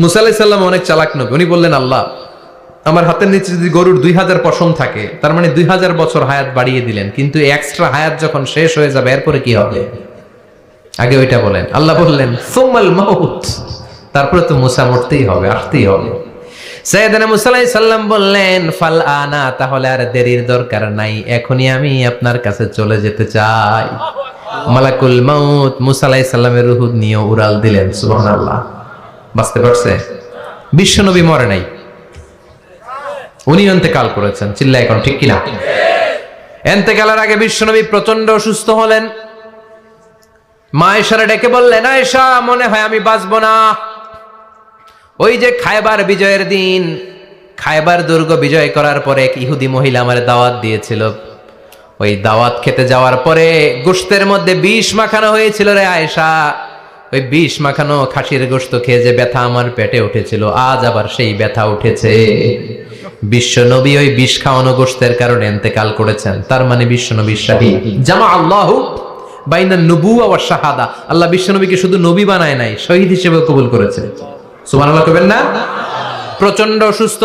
মুসা আলাইহিস সালাম অনেক চালাক নবী, উনি বললেন আল্লাহ আমার হাতের নিচে যদি গরুর 2000 পশম থাকে, তার মানে 2000 বছর হায়াত বাড়িয়ে দিলেন, কিন্তু এক্সট্রা হায়াত যখন শেষ হয়ে যাবে এরপরে কি হবে? আগে ওইটা বলেন। আল্লাহ বললেন সুমাল মাউত, তারপরে তো মুসা মরতেই হবে, আসতেই হবে। সাইয়েদনা মুসা আলাইহিস সালাম বললেন ফাল আনা, তাহলে আর দেরির দরকার নাই, এখনই আমি আপনার কাছে চলে যেতে চাই। মালাকুল মাউত মুসা আলাইহিস সালামের রূহ নিয়ে উড়াল দিলেন। সুবহানাল্লাহ। বাঁচতে পারছে? বিশ্বনবী মরে নাই, উনি ইন্তেকাল করেছেন। চিল্লায় এখন ঠিক কিনা? ইন্তেকালের আগে বিশ্বনবী প্রচন্ড অসুস্থ হলেন। মা আয়েশারে ডেকে বললেন আয়েশা, মনে হয় আমি বাঁচব না। ওই যে খায়বার বিজয়ের দিন, খায়বার দুর্গ বিজয় করার পরে এক ইহুদি মহিলা আমার দাওয়াত দিয়েছিল। ওই দাওয়াত খেতে যাওয়ার পরে গোশতের মধ্যে বিষ মাখানো হয়েছিল রে আয়েশা। ওই বিষ মাখানো খাসির গোশত খেয়ে যে ব্যথা আমার পেটে উঠেছিল, আজ আবার সেই ব্যথা উঠেছে। বিশ্ব নবী ওই বিষ খাওয়ানো গোশতের কারণে ইন্তেকাল করেছেন, তার মানে বিশ্ব নবী শাহীদ। জামা আল্লাহু বাইনা নবুওয়া ওয়া শাহাদা, আল্লাহ বিশ্ব নবীকে শুধু নবী বানায় নাই, শহীদ হিসেবে কবুল করেছে। সুবহানাল্লাহ কইবেন না? প্রচন্ড অসুস্থ,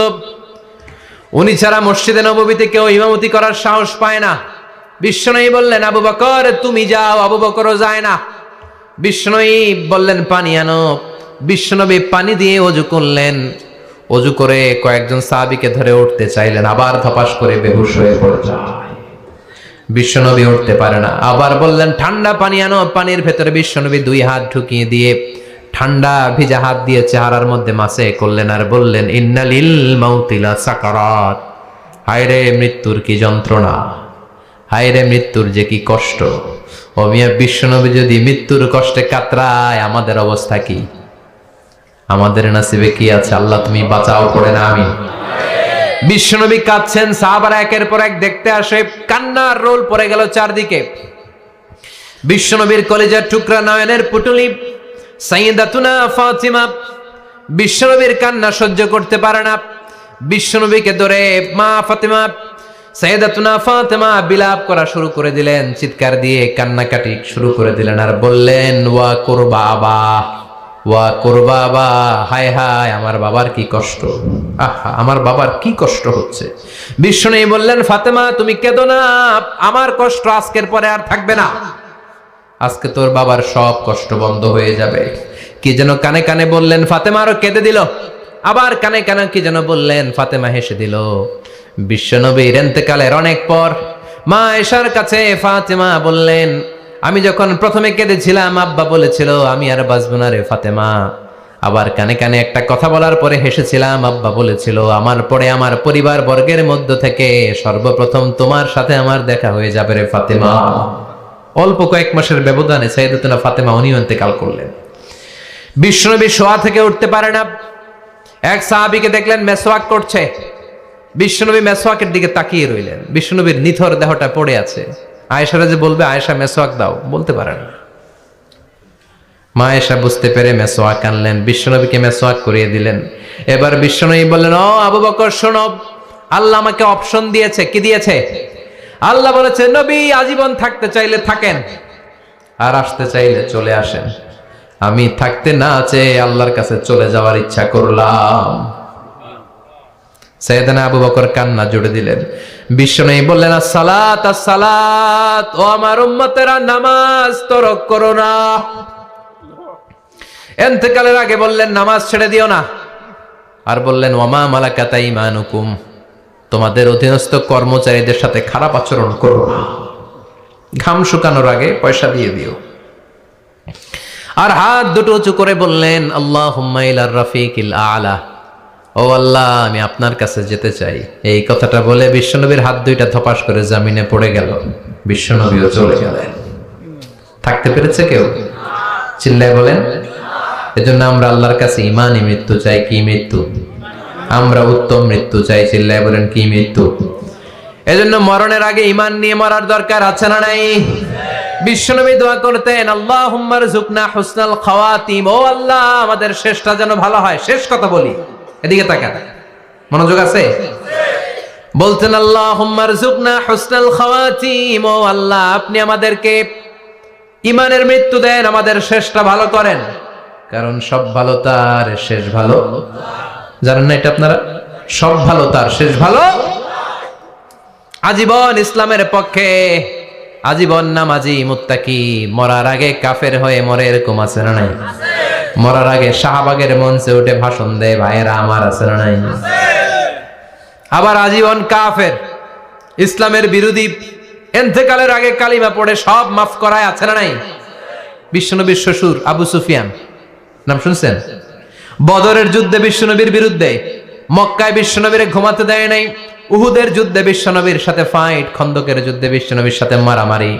উনি ছাড়া মসজিদে নববীতে কেউ ইমামতি করার সাহস পায় না। বিশ্বনবী বললেন আবু বকর তুমি যাও, আবু বকরও যায় না। বিশ্বনবী বললেন পানি আনো, বিশ্বনবী পানি দিয়ে ওযু করলেন। ওযু করে কয়েকজন সাহাবীকে ধরে উঠতে চাইলেন, আবার ধপাস করে বেহুশ হয়ে পড়ে যায়। বিশ্বনবী উঠতে পারে না, আবার বললেন ঠান্ডা পানি আনো। পানির ভেতরে বিশ্বনবী 2 হাত ঢুকিয়ে দিয়ে ঠান্ডা ভিজা হাত দিয়ে চেহারার মধ্যে মাসে করলেন আর বললেন ইন্নালিল মাউতিলা সাকারাত, হায়রে মৃত্যুর কি যন্ত্রণা, হায়রে মৃত্যুর যে কি কষ্ট। ও মিয়া, বিশ্বনবী যদি মৃত্যুর কষ্টে কাতরায়, আমাদের অবস্থা কি? আমাদের নসিবে কি আছে? আল্লাহ তুমি বাঁচাও, পড়ে না আমি। বিশ্বনবী কাঁদছেন, সাহাবারা একের পর এক দেখতে আসে, কান্নার রোল পড়ে গেল চারদিকে। বিশ্বনবীর কলিজার টুকরা নয়নের পুটুলি সাইয়্যিদাতুনা ফাতিমা বিশ্বনবীর কান্না সহ্য করতে পারে না। বিশ্বনবীকে ধরে মা ফাতিমা, সাইয়্যিদাতুনা ফাতিমা বিলাপ করা শুরু করে দিলেন, চিৎকার দিয়ে কান্নাকাটি শুরু করে দিলেন আর বললেন ওয়া কুরবাবা, ওয়া কুরবাবা, হায় হায় আমার বাবার কি কষ্ট, আহা আমার বাবার কি কষ্ট হচ্ছে। বিশ্বনবী বললেন ফাতেমা তুমি কেঁদো না, আমার কষ্ট আজকের পরে আর থাকবে না, আজকে তোর বাবার সব কষ্ট বন্ধ হয়ে যাবে। কি যেন কানে কানে বললেন, ফাতেমা আরো কেঁদে দিল। আবার কানে কানে কি যেন বললেন, ফাতেমা হেসে দিল। বিশ্বনবীর ইন্তেকালের অনেক পর মা আয়েশার কাছে ফাতেমা বললেন, আমি যখন প্রথমে কেঁদেছিলাম আব্বা বলেছিল আমি আর বাঁচবো না রে ফাতেমা। আবার কানে কানে একটা কথা বলার পরে হেসেছিলাম, আব্বা বলেছিল আমার পরে আমার পরিবার বর্গের মধ্য থেকে সর্বপ্রথম তোমার সাথে আমার দেখা হয়ে যাবে রে ফাতেমা। অল্প কয়েক মাসের ব্যবধানে সাইয়্যিদাতুনা ফাতেমা উনিও ইন্তেকাল করলেন। বিশ্বনবী শোয়া থেকে উঠতে পারে না। এক সাহাবীকে দেখলেন মেসওয়াক করছে, বিশ্বনবী মেসওয়াকের দিকে তাকিয়ে রইলেন। বিশ্বনবীর নিথর দেহটা পড়ে আছে। আয়েশারা যে বলবে আয়েশা মেসওয়াক দাও, বলতে পারে না। মা আয়েশা বুঝতে পেরে মেসওয়াক আনলেন, বিশ্বনবীকে মেসওয়াক করিয়ে দিলেন। এবার বিশ্বনবী বললেন, ও আবু বকর শোনো, আল্লাহ আমাকে অপশন দিয়েছে। কি দিয়েছে? আল্লাহ বলেছে নবী আজীবন থাকতে চাইলে থাকেন, আর আসতে চাইলে চলে আসেন। আমি থাকতে না চেয়ে আল্লাহর কাছে চলে যাওয়ার ইচ্ছা করলাম। সাইয়েদনা আবু বকর কান্না জুড়ে দিলেন। বিশ্বনবী বললেন আসসালাত আসসালাত, ও আমার উম্মতেরা নামাজ তরক করো না। ইন্তেকালের আগে বললেন নামাজ ছেড়ে দিও না, আর বললেন ওয়ামা মালাকাত আইমানুকুম, তোমাদের অধীনস্থ কর্মচারীদের সাথে খারাপ আচরণ করো না। ঘাম শুকানোর আগে পয়সা দিয়ে দিও। আর হাত দুটো উঁচু করে বললেন, আল্লাহুম্মা ইলার রাফিকিল আলা, ও আল্লাহ আমি আপনার কাছে যেতে চাই। এই কথাটা বলে বিশ্বনবীর হাত দুইটা ধপাস করে জমিনে পড়ে গেল, বিশ্বনবীও চলে গেলেন। থাকতে পেরেছে কেউ? চিল্লায় বলেন। এজন্য আমরা আল্লাহর কাছে ঈমানি মৃত্যু চাই। কি মৃত্যু? আমরা উত্তম মৃত্যু চাই। চিল্লায় বলেন কি মৃত্যু? এজন্য মরণের আগে ঈমান নিয়ে মরার দরকার আছে না নাই? বিশ্বনবী দোয়া করতেন, আল্লাহুম্মা রযুকনা হুসনাল খাওয়াতিম, ও আল্লাহ আমাদের শেষটা যেন ভালো হয়। শেষ কথা বলি, এদিকে তাকান, মনোযোগ আছে? বলতেন আল্লাহুম্মা রযুকনা হুসনাল খাওয়াতিম, ও আল্লাহ আপনি আমাদেরকে ঈমানের মৃত্যু দেন, আমাদের শেষটা ভালো করেন। কারণ সব ভালো তার শেষ ভালো। জানেন না এটা আপনারা? সব ভালো তার শেষ ভালো। আজীবন ইসলামের পক্ষে, আজীবন নামাজি মুত্তাকি, মরার আগে কাফের হয়ে মরে, এরকম আছে না নাই? মরার আগে শাহবাগের মঞ্চে উঠে ভাষণ দেয়, ভাইয়েরা আমার, আছে না নাই? আবার আজীবন কাফের, ইসলামের বিরোধী, ইন্তেকালের আগে কালিমা পড়ে সব মাফ করায়, আছে না নাই? বিশ্বনবীর শ্বশুর আবু সুফিয়ান, নাম শুনছেন? বদরের যুদ্ধে বিশ্বনবীর বিরুদ্ধে, মক্কায় বিশ্বনবীর ঘুমাতে দেয় নাই, উহুদের যুদ্ধে বিশ্বনবীর সাথে ফাইট, খন্দকের যুদ্ধে বিশ্বনবীর সাথে মারামারি,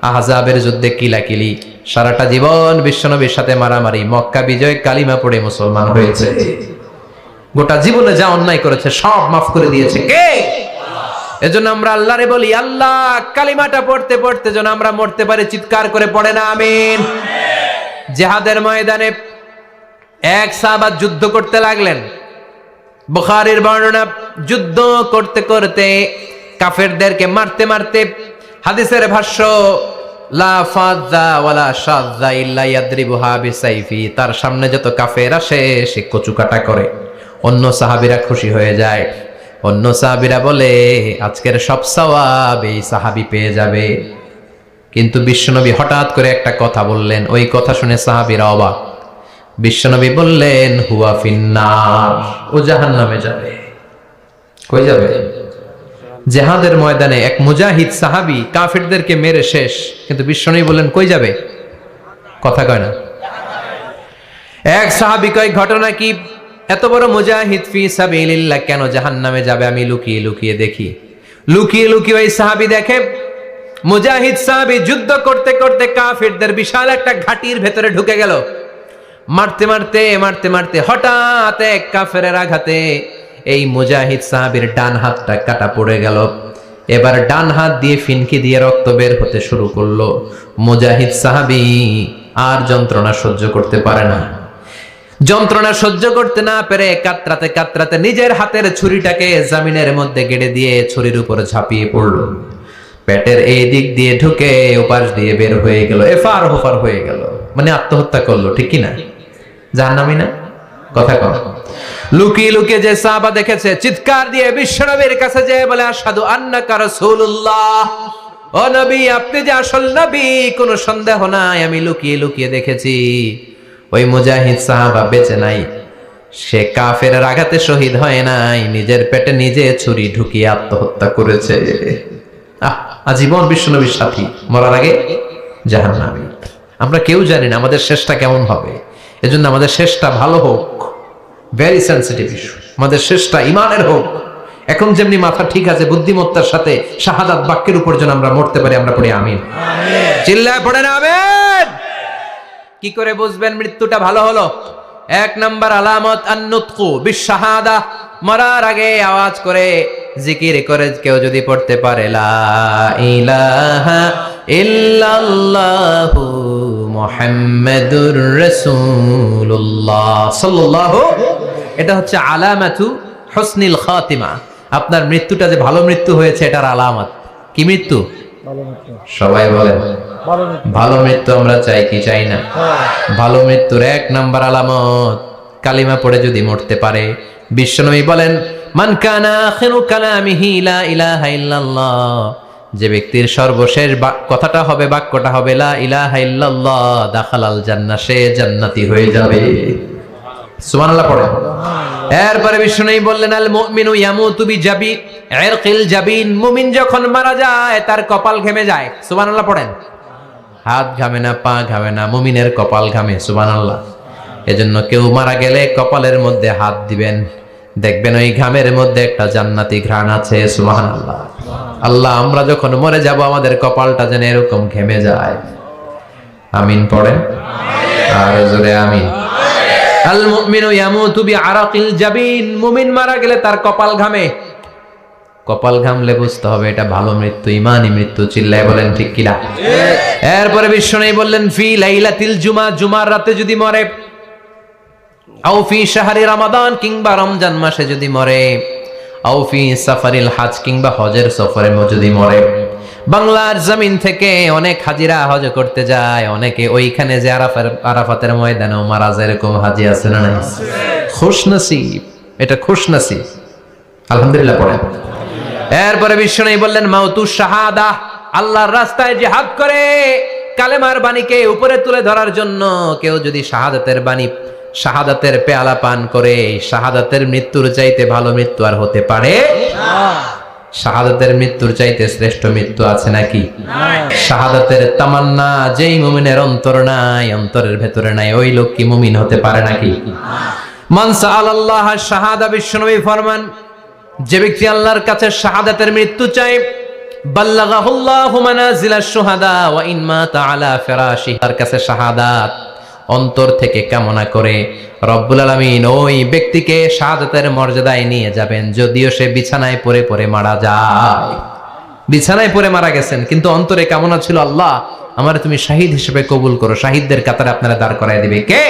আহজাবের যুদ্ধে কিলাকিলি, সারাটা জীবন বিশ্বনবীর সাথে মারামারি, মক্কা বিজয় কালিমা পড়ে মুসলমান হয়েছে। গোটা জীবনে যা অন্যায় করেছে সব মাফ করে দিয়েছে কে? এজন্য আমরা আল্লাহরে বলি, আল্লাহ কালিমাটা পড়তে পড়তে যেন আমরা মরতে পারি। চিৎকার করে পড়ে না আমিন। জিহাদের ময়দানে এক সাহাবা যুদ্ধ করতে লাগলেন। বুখারীর বর্ণনা, যুদ্ধ করতে করতে কাফেরদেরকে মারতে মারতে, হাদিসের ভাষ্য, লা ফাযা ওয়ালা শাযা ইল্লা ইয়াদরিবুহা বিসাইফি, তার সামনে যত কাফের আসে সে কচুকাটা করে। অন্য সাহাবীরা খুশি হয়ে যায়। অন্য সাহাবীরা বলে আজকের সব সওয়াব এই সাহাবী পেয়ে যাবে। কিন্তু বিশ্বনবী হঠাৎ করে একটা কথা বললেন, ওই কথা শুনে সাহাবীরা অবাক। বিশ্বনবী বললেন, হুয়া ফিন্নার, ও জাহান্নামে যাবে। কই যাবে? জিহাদের ময়দানে এক মুজাহিদ সাহাবী কাফেরদেরকে মেরে শেষ, কিন্তু বিশ্বনবী বললেন কই যাবে? কথা কয় না। এক সাহাবী কয়, ঘটনা কি? এত বড় মুজাহিদ ফি সাবিলিল্লাহ কেন জাহান্নামে যাবে? আমি লুকিয়ে লুকিয়ে দেখি। লুকিয়ে লুকিয়ে ওই সাহাবী দেখে, মুজাহিদ সাহাবী যুদ্ধ করতে করতে কাফেরদের বিশাল একটা ঘাটির ভেতরে ঢুকে গেল। মারতে মারতে মারতে মারতে হঠাৎ এক কাফেরের আঘাতে এই মুজাহিদ সাহাবীর ডান হাতটা কাটা পড়ে গেল। এবার ডান হাত দিয়ে ফিনকি দিয়ে রক্ত বের হতে শুরু করলো। মুজাহিদ সাহাবী আর যন্ত্রণা সহ্য করতে পারে না। যন্ত্রণা সহ্য করতে না পেরে কাতরাতে কাতরাতে নিজের হাতের ছুরিটাকে জমিনের মধ্যে গেড়ে দিয়ে ছুরির উপর ঝাঁপিয়ে পড়ল। পেটের এই দিক দিয়ে ঢুকে ওপাশ দিয়ে বের হয়ে গেল, এফার হোফার হয়ে গেল, মানে আত্মহত্যা করলো। ঠিক কি না? জাহান্নামী না? কথা কর। লুকিয়ে লুকিয়ে যে সাহাবা দেখেছে, চিৎকার দিয়ে বিশ্বনবীর কাছে যেয়ে বলে, আশহাদু আন্নাকা রাসূলুল্লাহ, ও নবী আপনি যে আসল নবী, কোনো সন্দেহ নাই, আমি লুকিয়ে লুকিয়ে দেখেছি। ওই মুজাহিদ সাহাবা বেঁচে নাই, সে কাফেরের আঘাতে শহীদ হয় নাই, নিজের পেটে নিজে ছুরি ঢুকিয়ে আত্মহত্যা করেছে। আজীবন বিশ্বনবীর সাথী, মরার আগে জাহান্নামী। আমরা কেউ জানি না আমাদের শেষটা কেমন হবে। এজন্য আমাদের শেষটা ভালো হোক, ভেরি সেনসিটিভ ইস্যু। আমাদের শেষটা ইমানের হোক। এখন যেমনি মাথা ঠিক আছে, বুদ্ধিমত্তার সাথে শাহাদাত বাক্যের উপর যেন আমরা মরতে পারি। আমরা পড়ি আমিন। চিল্লায় পড়েন আমিন। কি করে বুঝবেন মৃত্যুটা ভালো হলো? এক নাম্বার আলামত আন-নুতকু বিশ-শাহাদা, মরার আগে আওয়াজ করে জিকির করে কেউ যদি পড়তে পারে, লা ইলাহা ইল্লাল্লাহু মুহাম্মাদুর রাসূলুল্লাহ সাল্লাল্লাহু, এটা হচ্ছে আলামাতু হুসনিল খাতিমা। আপনার মৃত্যুটা যে ভালো মৃত্যু হয়েছে এটার আলামত। কি মৃত্যু? সবাই বলেন ভালো মৃত্যু আমরা চাই কি চাই না? ভালো মৃত্যুর এক নাম্বার আলামত কালিমা পড়ে যদি মরতে পারে। বিশ্বনবী বলেন, মান কানা আখিরু কালামিহি লা ইলাহা ইল্লাল্লাহ, যে ব্যক্তির সর্বশেষ কথাটা হবে, বাক্যটা হবে লা ইলাহা ইল্লাল্লাহ, দাখালাল জান্নাহ, সে জান্নাতি হয়ে যাবে। সুবহানাল্লাহ পড়েন। এরপরে বিশ্বনবী বললেন, আল মুমিনু ইয়ামুতু বিজাবি ইরকিল জাবিন, মুমিন যখন মারা যায় তার কপাল ঘেমে যায়। সুবহানাল্লাহ পড়েন। হাত ঘামে না, পা ঘামে না, মুমিনের কপাল ঘামে। সুবহানাল্লাহ। এজন্য কেউ মারা গেলে কপালের মধ্যে হাত দিবেন, দেখবেন ওই ঘামের মধ্যে একটা জান্নাতি ঘ্রাণ আছে। সুবহানাল্লাহ। আল্লাহ, আমরা যখন মরে যাব আমাদের কপালটা যেন এরকম ঘেমে যায়। আমিন পড়েন আর জোরে আমিন। আল মুমিনু ইয়ামুতু বিআরাকিল জাবিন, মুমিন মারা গেলে তার কপাল ঘামে। কপাল ঘামলে বুঝতে হবে এটা ভালো মৃত্যু, ঈমানি মৃত্যু। চিল্লায় বলেন ঠিক কিনা? এরপরে বিশ্বনবী বললেন ফি লাইলাতিল জুমা, জুমার রাতে যদি মরে, আও ফি শাহরি রমাদান, কিংবা রমজান মাসে যদি মরে, আও ফি সাফারিল হজ, কিংবা হজের সফরে যদি মরে। বাংলার জমিন থেকে অনেক হাজিরা হজ করতে যায়, অনেকে ওইখানে যে আরাফাতের ময়দানেও মারা যায়, এরকম হাজি আছে না নাই? খুশনসিব, এটা খুশনসিব। আলহামদুলিল্লাহ পড়েন। এরপরে বিশ্বনবী বললেন মাউতু শাহাদা, আল্লাহর রাস্তায় জিহাদ করে কালেমার বাণীকে উপরে তুলে ধরার জন্য কেউ যদি শাহাদাতের পেয়ালা পান করে, শাহাদাতের মৃত্যুর চাইতে ভালো মৃত্যু আর হতে পারে না। শাহাদাতের মৃত্যুর চাইতে শ্রেষ্ঠ মৃত্যু আছে নাকি? শাহাদাতের তামান্না যেই মুমিনের অন্তর নাই, অন্তরের ভেতরে নাই, ওই লোক কি মুমিন হতে পারে নাকি? মান সাআলাল্লাহ শাহাদা, বিশ্বনবী ফরমান, যে ব্যক্তি আল্লাহর কাছে শাহাদাতের মৃত্যু চায়, বাল্লাগাহুল্লাহু মানাজিলাশ শুহাদা ওয়া ইন মাতা আলা ফিরাশিহি, তার কাছে শাহাদাত অন্তর থেকে কামনা করে রব্বুল আলামিন ওই ব্যক্তিকে শাহাদাতের মর্যাদায় নিয়ে যাবেন, যদিও সে বিছানায় পড়ে পড়ে মারা যায়। বিছানায় পড়ে মারা গেছেন, কিন্তু অন্তরে কামনা ছিল আল্লাহ আমারে তুমি শাহিদ হিসেবে কবুল করো। শাহিদদের কাতারে আপনারা দাঁড় করায় দিবে কে?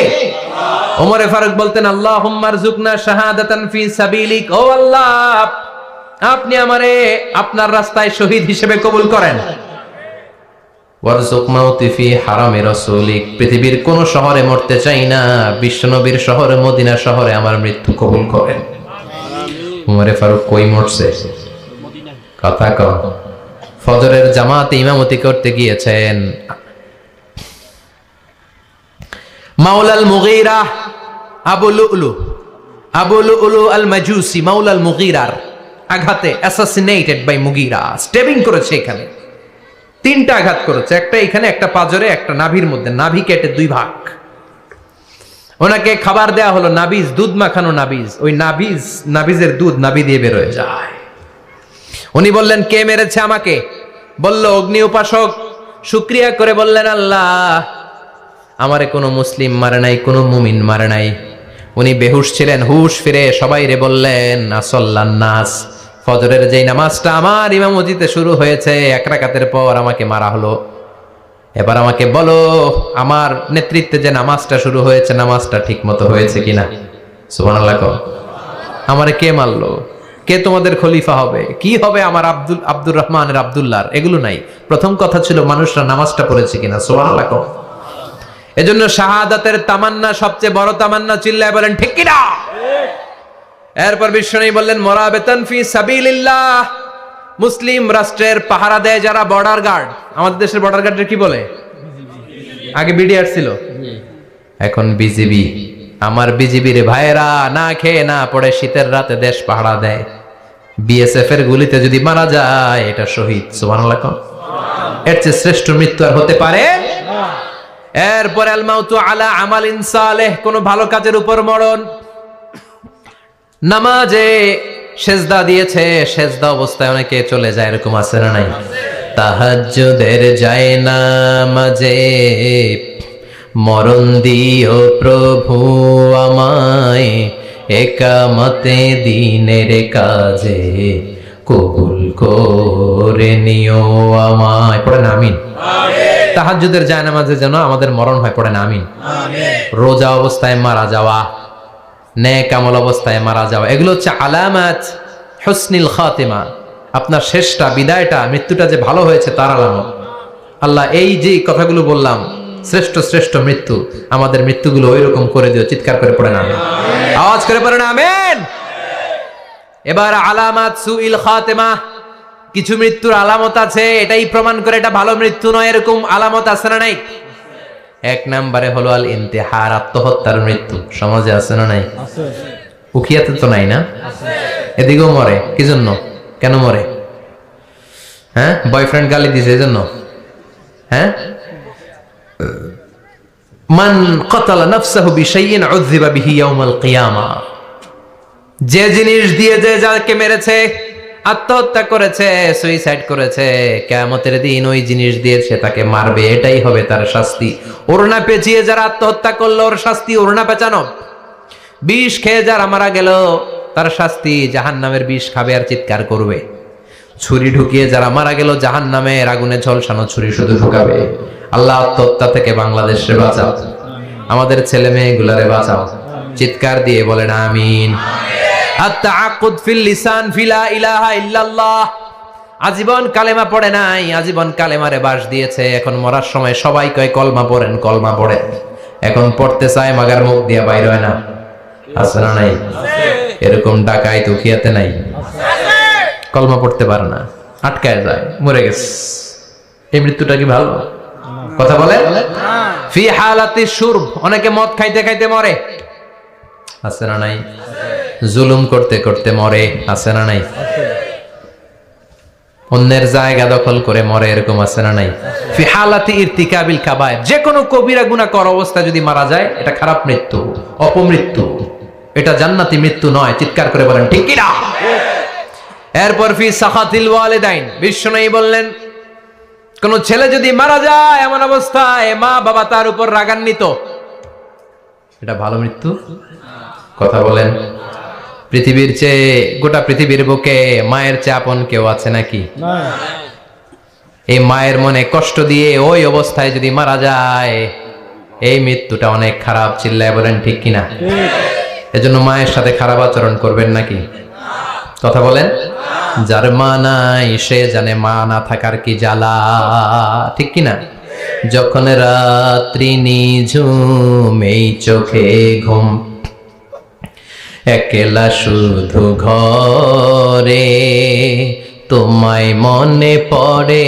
ওমরে ফারুক বলতেন আল্লাহুম্মা রযুকনা শাহাদাতান ফি সাবিলিক, ও আল্লাহ আপনি আমারে আপনার রাস্তায় শহীদ হিসেবে কবুল করেন। ওয়ারযুক মাউতি ফি হারামি রাসূলিক, পৃথিবীর কোন শহরে মরতে চাই না, বিশ্বনবীর শহরে মদিনা শহরে আমার মৃত্যু কবুল করেন। ওমরে ফারুক কই মরছে? কথা কও। ফজরের জামাতে ইমামতি করতে গিয়েছেন, মাওলাল মুগীরা আবু লুলু আল মাজুসি মাওলাল মুগীরার আঘাতে অ্যাসাসিনেটেড বাই মুগীরা, স্টেবিং করেছে। এখানে 3টা আঘাত করেছে, একটা এখানে, একটা পাজরে, একটা নাভির মধ্যে, নাভি কেটে 2 ভাগ। ওনাকে খাবার দেয়া হলো নাবিজ, দুধ মাখানো নাবিজ। ওই নাবিজের দুধ নাভি দিয়ে বের হয়ে যায়। উনি বললেন কে মেরেছে আমাকে? বলল অগ্নি উপাসক। শুকরিয়া করে বললেন আল্লাহ আমারে কোনো মুসলিম মারে নাই, কোনো মুমিন মারে নাই। উনি বেহুশ ছিলেন, হুশ ফিরে সবাই রে বললেন আসল্লান নাস, ফজরের যেই নামাজটা আমার ইমামতিতে শুরু হয়েছে 1 রাকাতের পর আমাকে মারা হলো। এবার আমাকে বলো আমার নেতৃত্বে যে নামাজটা শুরু হয়েছে নামাজটা ঠিক মতো হয়েছে কিনা? সুবহানাল্লাহ। আমারে কে মারলো? কে তোমাদের খলিফা হবে? কি হবে আমার আব্দুর রহমানের আব্দুল্লাহর? এগুলো নাই। প্রথম কথা ছিল মানুষরা নামাজটা পড়েছে কিনা। সুবহানাল্লাহ। এজন্য শাহাদাতের তামান্না সবচেয়ে বড় তামান্না। চিল্লায় বলেন ঠিক কিনা? এরপর বিশ্বনবী বললেন মুরাবিতান ফি সাবিলিল্লাহ, মুসলিম রাষ্ট্রের পাহারা দেয় যারা, বর্ডার গার্ড। আমাদের দেশের বর্ডার গার্ডের কি বলে? আগে বিডিআর ছিল, এখন বিজিবি। আমার বিজিবির ভাইয়েরা না খেয়ে না পড়ে শীতের রাতে দেশ পাহারা দেয়। বিএসএফ এর গুলিতে যদি মারা যায় এটা শহীদ। সুবহানাল্লাহ। এর চেয়ে শ্রেষ্ঠ মৃত্যু আর হতে পারে না। এরপর আল মাউতু আলা আমালিন সালেহ, কোন ভালো কাজের উপর মরণ। নামাজে সেজদা দিয়েছে, সেজদা অবস্থায় অনেকে চলে যায়, এরকম আছে না নাই? তাহাজ্জুদের যায় নামাজে মরণ দিও প্রভু আমায়, একামতে দিনের কাজে কবুল করে নিও আমায়। পড়েন আমিন। তাহাজ্জুদের যায় নামাজে যেন আমাদের মরণ হয়, পড়েন আমিন। রোজা অবস্থায় মারা যাওয়া, নেক আমল অবস্থায় মারা যাওয়া, এগুলো হচ্ছে আলামাত হুসনিল খাতিমা। আপনার শেষটা, বিদায়টা, মৃত্যুটা যে ভালো হয়েছে তার আলামত। আল্লাহ এই যে কথাগুলো বললাম, শ্রেষ্ঠ শ্রেষ্ঠ মৃত্যু, আমাদের মৃত্যুগুলো ওইরকম করে দিও। চিৎকার করে পড়েন আমিন, আওয়াজ করে পড়েন আমিন। এবার আলামাত সুইল খাতিমা, কিছু মৃত্যুর আলামত আছে, এটাই প্রমাণ করে এটা ভালো মৃত্যু নয়, এরকম আলামত আছে না নাই? 1 নম্বরে হলো আল ইন্তিহার, আত্মহত্যার মৃত্যু। সমাজে আছে না নাই? উখিয়াতে তো নাই না? এদিকেও মরে। কি জন্য? কেন মরে? হ্যাঁ, বয়ফ্রেন্ড গালি দিছে এই জন্য? হ্যাঁ, মান ক্বাতালা নাফসাহু বিশাইইন উযযিবা বিহি ইয়াউমাল কিয়ামা, যে জিনিস দিয়ে যে যাকে মেরেছে, আত্মহত্যা করেছে, সুইসাইড করেছে, কিয়ামতের দিন ওই জিনিস দিয়ে সে তাকে মারবে, এটাই হবে তার শাস্তি। ওড়না পেঁচিয়ে যারা আত্মহত্যা করলো ওর শাস্তি ওড়না পেঁচানো, বিষ খেয়ে যারা মারা গেল তার শাস্তি জাহান্নামের বিষ খাবে আর চিৎকার করবে। ছুরি ঢুকিয়ে যারা মারা গেল জাহান্নামের আগুনে ঝলসানো ছুরি শুধু ঢুকাবে। আল্লাহ আত্মহত্যা থেকে বাংলাদেশে বাঁচাও, আমাদের ছেলে মেয়েগুলারে বাঁচাও, চিৎকার দিয়ে বলেন আমিন। আত-তাআক্কুদ ফিল লিসান ফিলা ইলাহা ইল্লাল্লাহ, আজীবন কালেমা পড়ে নাই, আজীবন কালেমারে বাস দিয়েছে, এখন মরার সময় সবাই কয় কলমা পড়েন কলমা পড়েন, এখন পড়তে চায় মাগার মুখ দিয়া বাইর হয় না। আছে না নাই? এরকম ডাকাইত উখিয়াতে নাই, কলমা পড়তে পারে না, আটকায় যায়, মরে গেছে। এই মৃত্যুটা কি ভালো কথা বলে? ফি হালাতি শুরব, অনেকে মদ খাইতে খাইতে মরে, আছে না নাই? জুলুম করতে করতে মরে, আছে না নাই? অন্যের জায়গা দখল করে মরে, এরকম আছে না নাই? ফি হালাতি ইরতিকাবিল কাবায়ের, যে কোনো কবিরা গুনাহ করা অবস্থা যদি মারা যায় এটা খারাপ মৃত্যু, অপমৃত্যু, এটা জান্নাতি মৃত্যু নয়। চিৎকার করে বলেন ঠিক কি না? এরপর ফি সাখাতিল ওয়ালিদাইন, বিশ্বনবী বললেন কোন ছেলে যদি মারা যায় এমন অবস্থায় মা বাবা তার উপর রাগান্বিত, এটা ভালো মৃত্যু? কথা বলেন। পৃথিবীর চেয়ে, গোটা পৃথিবীর বুকে মায়ের চেয়ে আপন কেউ আছে নাকি? এই মায়ের মনে কষ্ট দিয়ে ওই অবস্থায় যদি মারা যায় এই মৃত্যুটা অনেক খারাপ। চিল্লায় বলেন ঠিক কিনা? এজন্য মায়ের সাথে খারাপ আচরণ করবেন নাকি? কথা বলেন। যার মা নাই সে জানে মা না থাকার কি জ্বালা, ঠিক কিনা? যখন রাত্রি নিঝুম এই চোখে ঘুম, একলা শুধু ঘরে তোমায় মনে পড়ে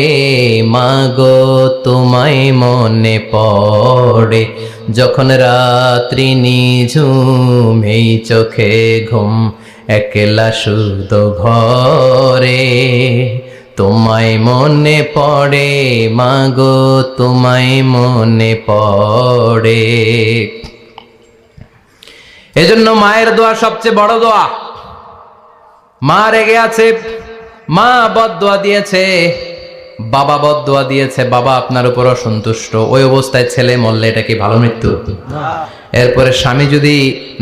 মাগো, তোমায় মনে পড়ে। যখন রাত্রি নিঝুম এই চোখে ঘুম, একলা শুধু ঘরে তোমায় মনে পড়ে মাগো, তোমায় মনে পড়ে। এজন্য মায়ের দোয়া সবচেয়ে বড় দোয়া। মা রেগে আছে, মা বদদোয়া দিয়েছে, বাবা বদদোয়া দিয়েছে, বাবা আপনার উপর অসন্তুষ্ট, ওই অবস্থায় ছেলে মরলে এটা কি ভালো মৃত্যু? এরপরে স্বামী যদি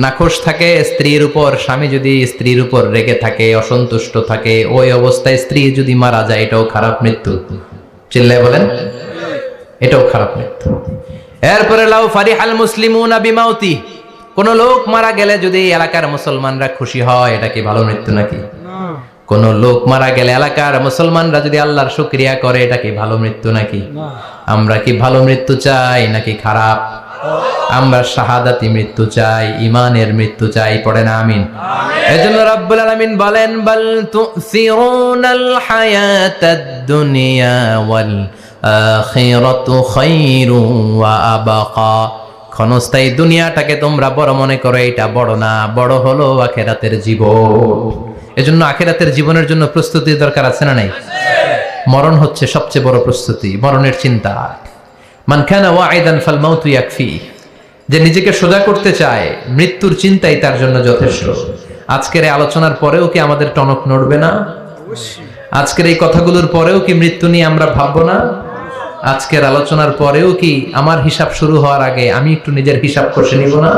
নাখোশ থাকে স্ত্রীর উপর, স্বামী যদি স্ত্রীর উপর রেগে থাকে, অসন্তুষ্ট থাকে, ওই অবস্থায় স্ত্রী যদি মারা যায় এটাও খারাপ মৃত্যু। চিল্লায় বলেন এটাও খারাপ মৃত্যু। এরপরে লাউ ফারিহাল মুসলিমুনা বিমাউতি, কোন লোক মারা গেলে যদি এলাকার মুসলমানরা খুশি হয় এটা কি ভালো মৃত্যু নাকি? কোন লোক মারা গেলে এলাকার মুসলমানরা যদি আল্লাহর শুকরিয়া করে এটা কি ভালো মৃত্যু নাকি? আমরা কি ভালো মৃত্যু চাই নাকি খারাপ? আমরা শাহাদাতি মৃত্যু চাই, ঈমানের মৃত্যু চাই। পড়েন আমিন। এজন্য রাব্বুল আলামিন বলেন বাল তুসিরুনাল হায়াতাদ দুনিয়া ওয়াল আখিরাতু খায়রুন ওয়া আবাকা। ক্ষণস্থায়ী দুনিয়াটাকে তোমরা বড় মনে করো, এটা বড় না, বড় হলো আখিরাতের জীবন। এজন্য আখিরাতের জীবনের জন্য প্রস্তুতির দরকার আছে না নাই? মরণ হচ্ছে সবচেয়ে বড় প্রস্তুতি, মরণের চিন্তা। মান কানা ওয়াইদান ফাল মাউতু ইয়াকফি, যে নিজেকে সোজা করতে চায় মৃত্যুর চিন্তাই তার জন্য যথেষ্ট। আজকের এই আলোচনার পরেও কি আমাদের টনক নড়বে না? আজকের এই কথাগুলোর পরেও কি মৃত্যু নিয়ে আমরা ভাববো না? আজকের আলোচনার পরেও কি আমার হিসাব শুরু হওয়ার আগে আমি একটু নিজের হিসাব কষে নিব না?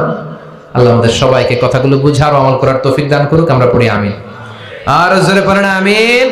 আল্লাহ আমাদের সবাইকে কথাগুলো বুঝার ও আমল করার তৌফিক দান করুক। আমরা পড়ি আমিন। আর জোরে পড়েন আমিন।